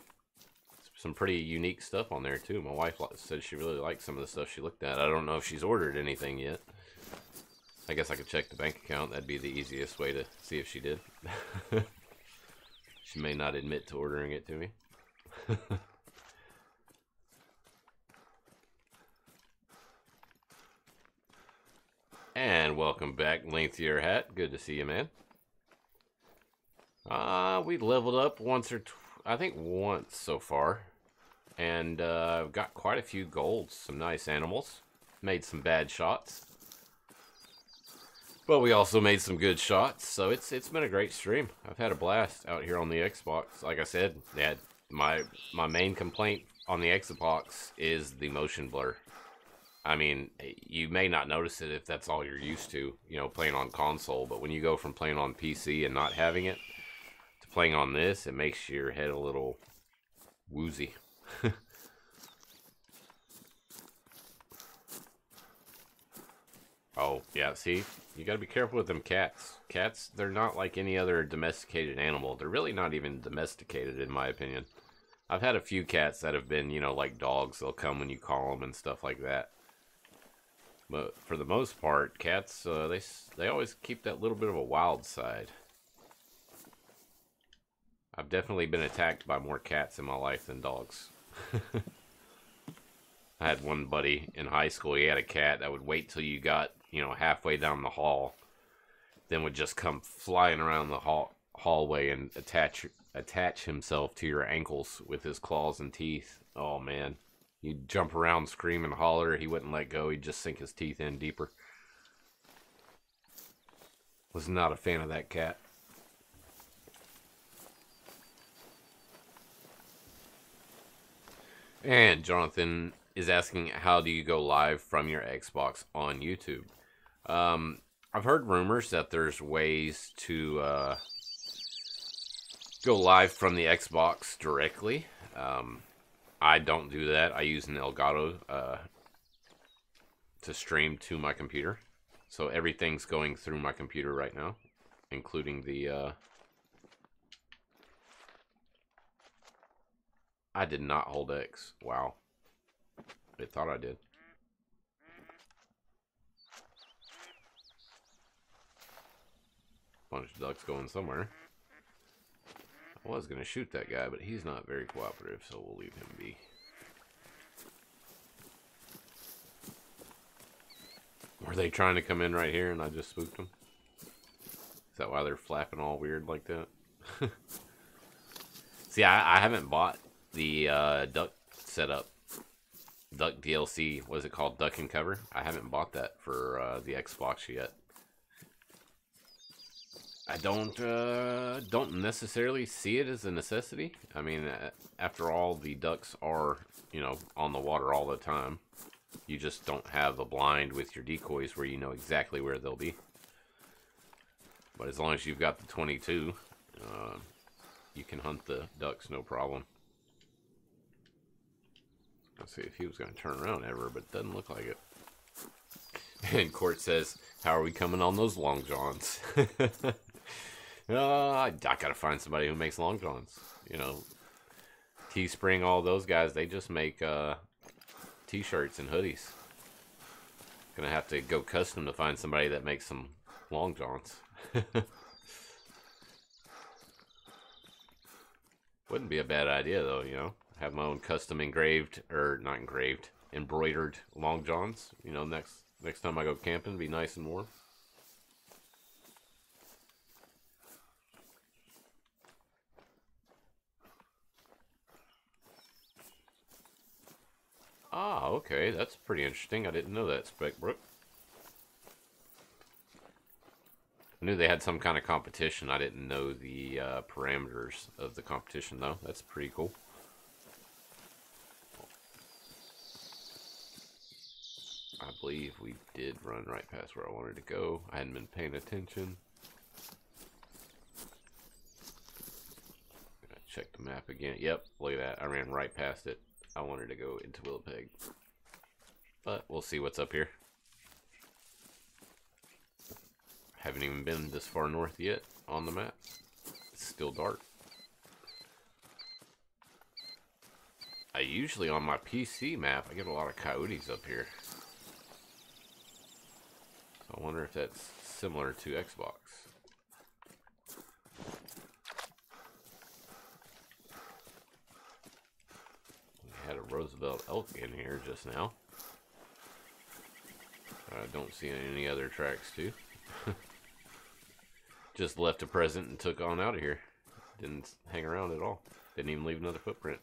Some pretty unique stuff on there too. My wife said she really liked some of the stuff she looked at. I don't know if she's ordered anything yet. I guess I could check the bank account. That'd be the easiest way to see if she did. She may not admit to ordering it to me. And welcome back, Lengthier Hat. Good to see you, man. We leveled up once I think once so far. And got quite a few golds, some nice animals. Made some bad shots. But we also made some good shots, so it's been a great stream. I've had a blast out here on the Xbox. Like I said, my main complaint on the Xbox is the motion blur. I mean, you may not notice it if that's all you're used to, you know, playing on console. But when you go from playing on PC and not having it to playing on this, it makes your head a little woozy. Oh, yeah, see? You gotta be careful with them cats. Cats, they're not like any other domesticated animal. They're really not even domesticated, in my opinion. I've had a few cats that have been, you know, like dogs. They'll come when you call them and stuff like that. But for the most part, cats, they always keep that little bit of a wild side. I've definitely been attacked by more cats in my life than dogs. I had one buddy in high school. He had a cat that would wait till you got, you know, halfway down the hall, then would just come flying around the hallway and attach himself to your ankles with his claws and teeth. Oh man, you'd jump around, scream and holler. He wouldn't let go. He'd just sink his teeth in deeper. Was not a fan of that cat. And Jonathan is asking, how do you go live from your Xbox on YouTube? I've heard rumors that there's ways to go live from the Xbox directly. I don't do that. I use an Elgato to stream to my computer. So everything's going through my computer right now, including the... I did not hold X. Wow. I thought I did. Bunch of ducks going somewhere. I was going to shoot that guy, but he's not very cooperative, so we'll leave him be. Were they trying to come in right here and I just spooked them? Is that why they're flapping all weird like that? See, I haven't bought the duck setup. Duck DLC, what is it called? Duck and Cover? I haven't bought that for the Xbox yet. I don't necessarily see it as a necessity. I mean, after all, the ducks are, you know, on the water all the time. You just don't have a blind with your decoys where you know exactly where they'll be. But as long as you've got the 22, you can hunt the ducks no problem. Let's see if he was going to turn around ever, but it doesn't look like it. And Court says, how are we coming on those long johns? I gotta find somebody who makes long johns. You know, Teespring, all those guys, they just make t-shirts and hoodies. Gonna have to go custom to find somebody that makes some long johns. Wouldn't be a bad idea though, you know. Have my own custom engraved, or not engraved, embroidered long johns. You know, next time I go camping, be nice and warm. Ah, okay, that's pretty interesting. I didn't know that, Speckbrook. I knew they had some kind of competition. I didn't know the parameters of the competition, though. That's pretty cool. I believe we did run right past where I wanted to go. I hadn't been paying attention. Check the map again. Yep, look at that. I ran right past it. I wanted to go into Willowpeg. But we'll see what's up here. Haven't even been this far north yet on the map. It's still dark. I usually on my PC map, I get a lot of coyotes up here. So I wonder if that's similar to Xbox. Had a Roosevelt elk in here just now. I don't see any other tracks too. Just left a present and took on out of here. Didn't hang around at all. Didn't even leave another footprint.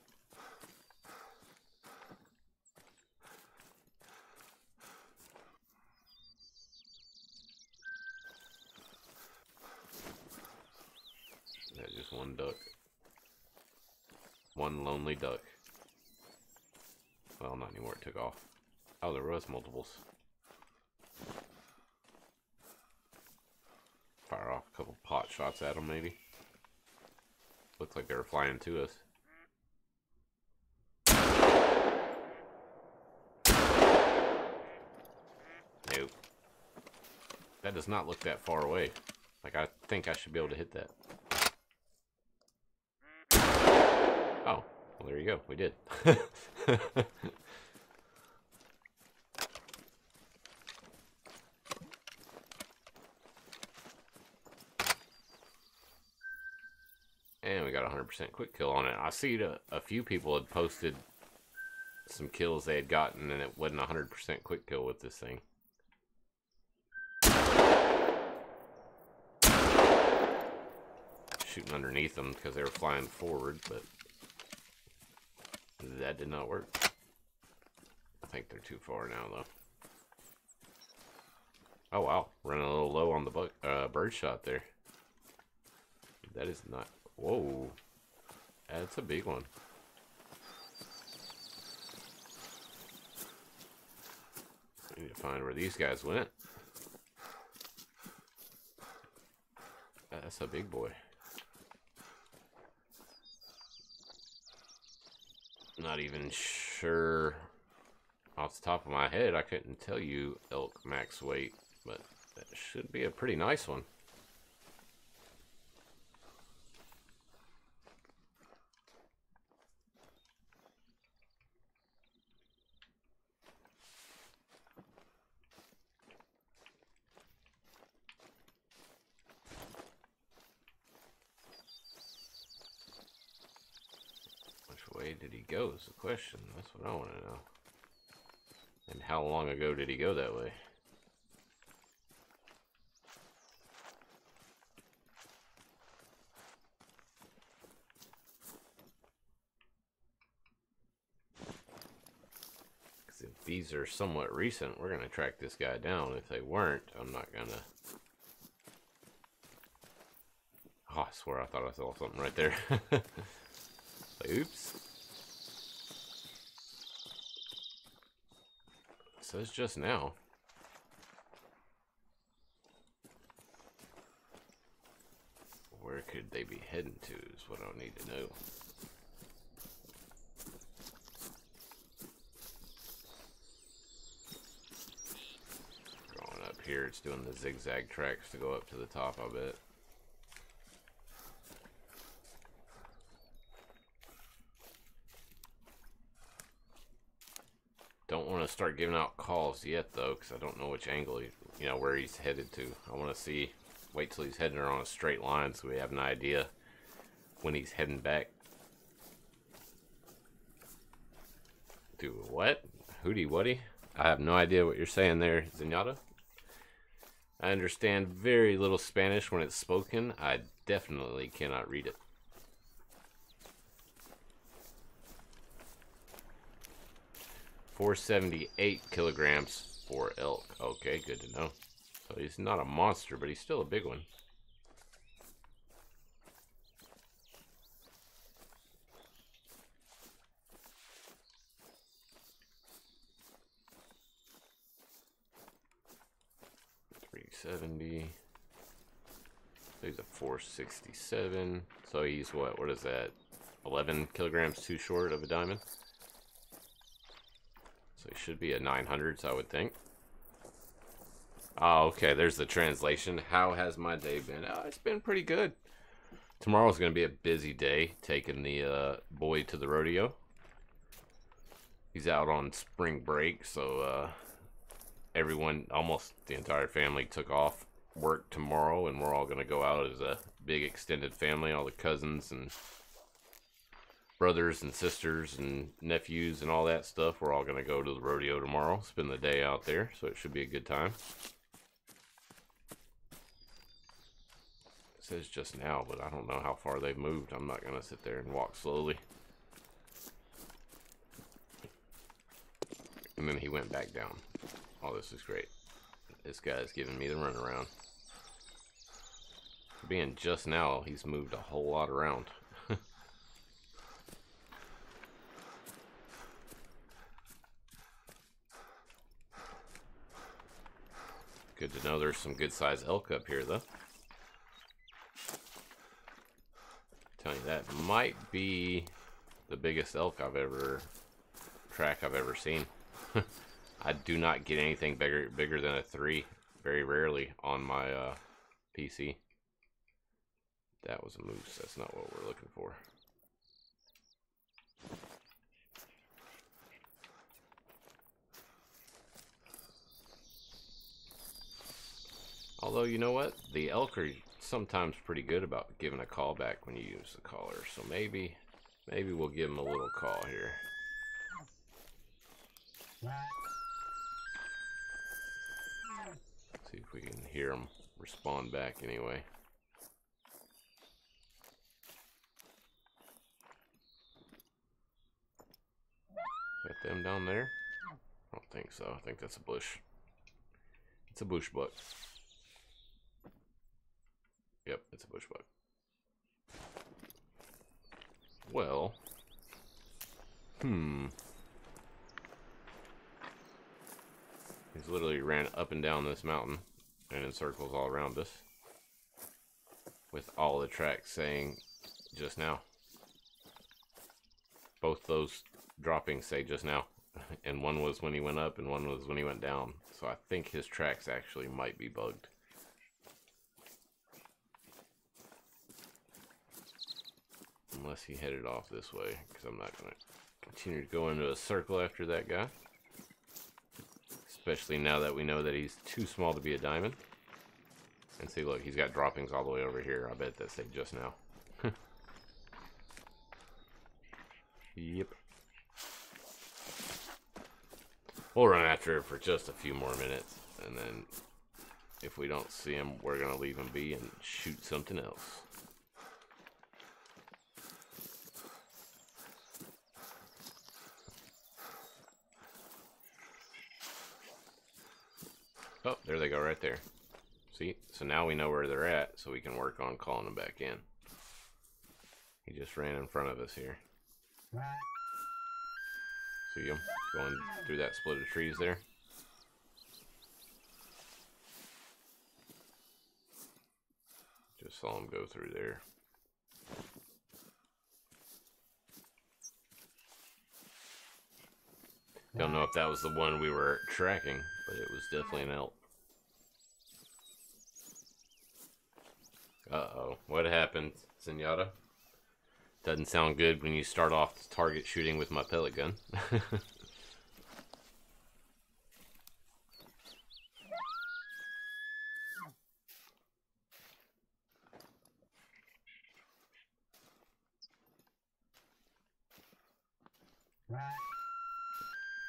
Is that just one duck? One lonely duck. Well, not anymore, it took off. Oh, there was multiples. Fire off a couple pot shots at them, maybe. Looked like they were flying to us. Nope. That does not look that far away. Like, I think I should be able to hit that. Oh. Well, there you go. We did. And we got 100% quick kill on it. I see a few people had posted some kills they had gotten, and it wasn't 100% quick kill with this thing. Shooting underneath them because they were flying forward, but that did not work. I think they're too far now, though. Oh, wow. Running a little low on the bird shot there. That is not... Whoa. That's a big one. I need to find where these guys went. That's a big boy. Not even sure off the top of my head. I couldn't tell you elk max weight, but that should be a pretty nice one. Which way did he go is the question. That's what I want to know. And how long ago did he go that way? Because if these are somewhat recent, we're going to track this guy down. If they weren't, I'm not going to swear I thought I saw something right there. Like, oops. It says just now. Where could they be heading to is what I need to know. Going up here, it's doing the zigzag tracks to go up to the top, I bet. Don't want to start giving out calls yet, though, because I don't know which angle, you know, where he's headed to. I want to see, wait till he's heading on a straight line so we have an idea when he's heading back. Do what? Hootie whatty? I have no idea what you're saying there, Zenyatta. I understand very little Spanish when it's spoken. I definitely cannot read it. $478 kilograms for elk. Okay, good to know. So he's not a monster, but he's still a big one. $370. So he's a 467. So he's what is that? 11 kilograms too short of a diamond. So he should be a 900s, I would think. Oh, okay, there's the translation. How has my day been? Oh, it's been pretty good. Tomorrow's going to be a busy day, taking the boy to the rodeo. He's out on spring break, so everyone, almost the entire family, took off work tomorrow, and we're all going to go out as a big extended family, all the cousins and brothers and sisters and nephews and all that stuff. We're all going to go to the rodeo tomorrow, spend the day out there, so it should be a good time. It says just now, but I don't know how far they've moved. I'm not going to sit there and walk slowly. And then he went back down. Oh, this is great. This guy's giving me the runaround. For being just now, he's moved a whole lot around. Good to know there's some good sized elk up here, though. Telling you, that might be the biggest elk I've ever seen. I do not get anything bigger than a 3 very rarely on my PC. That was a moose. That's not what we're looking for. Although, you know what? The elk are sometimes pretty good about giving a call back when you use the caller. So maybe we'll give them a little call here. See if we can hear them respond back anyway. Is that them down there? I don't think so. I think that's a bush. It's a bush buck. Yep, it's a bush buck. Well, he's literally ran up and down this mountain and in circles all around us, with all the tracks saying just now. Both those droppings say just now, and one was when he went up and one was when he went down. So I think his tracks actually might be bugged. Unless he headed off this way, because I'm not going to continue to go into a circle after that guy. Especially now that we know that he's too small to be a diamond. And see, look, he's got droppings all the way over here. I bet that say just now. Yep. We'll run after it for just a few more minutes. And then, if we don't see him, we're going to leave him be and shoot something else. Oh, there they go right there. See? So now we know where they're at, so we can work on calling them back in. He just ran in front of us here. See him going through that split of trees there? Just saw him go through there. Don't know if that was the one we were tracking, but it was definitely an elk. Uh-oh. What happened, Zenyatta? Doesn't sound good when you start off target shooting with my pellet gun.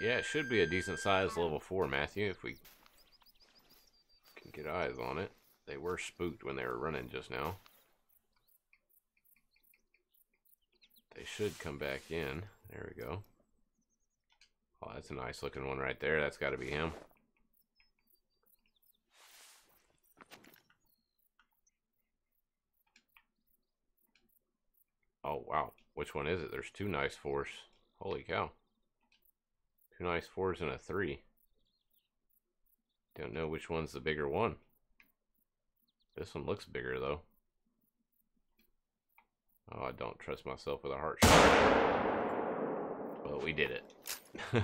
Yeah, it should be a decent size level 4, Matthew, if we can get eyes on it. They were spooked when they were running just now. They should come back in. There we go. Oh, that's a nice looking one right there. That's got to be him. Oh, wow. Which one is it? There's two nice fours. Holy cow. Two nice fours and a 3. Don't know which one's the bigger one. This one looks bigger, though. Oh, I don't trust myself with a heart shot. But we did it. Are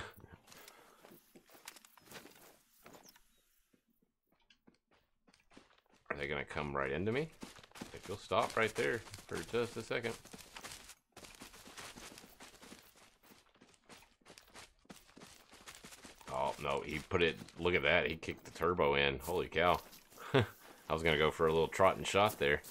they going to come right into me? I think you'll stop right there for just a second. Oh, no, he put it, look at that, he kicked the turbo in. Holy cow. I was going to go for a little trotting shot there.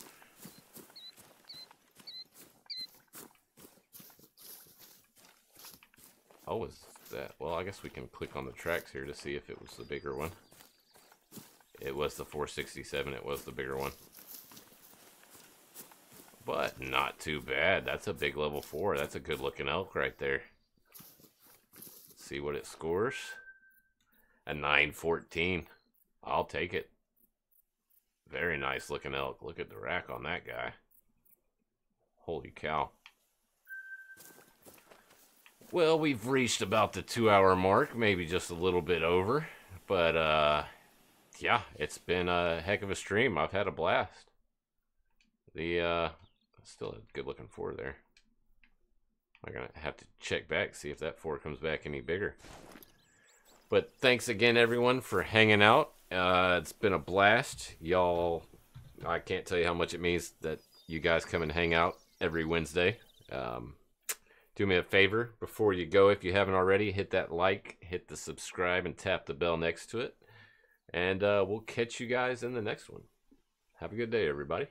Oh, is that, well, I guess we can click on the tracks here to see if it was the bigger one. It was the 467, it was the bigger one. But not too bad. That's a big level 4. That's a good looking elk right there. Let's see what it scores. A 914. I'll take it. Very nice looking elk. Look at the rack on that guy. Holy cow. Well, we've reached about the 2-hour mark, maybe just a little bit over. But, yeah, it's been a heck of a stream. I've had a blast. Still a good looking 4 there. I'm going to have to check back, see if that 4 comes back any bigger. But thanks again, everyone, for hanging out. It's been a blast. Y'all, I can't tell you how much it means that you guys come and hang out every Wednesday. Do me a favor before you go, if you haven't already, hit that like, hit the subscribe, and tap the bell next to it. And we'll catch you guys in the next one. Have a good day, everybody.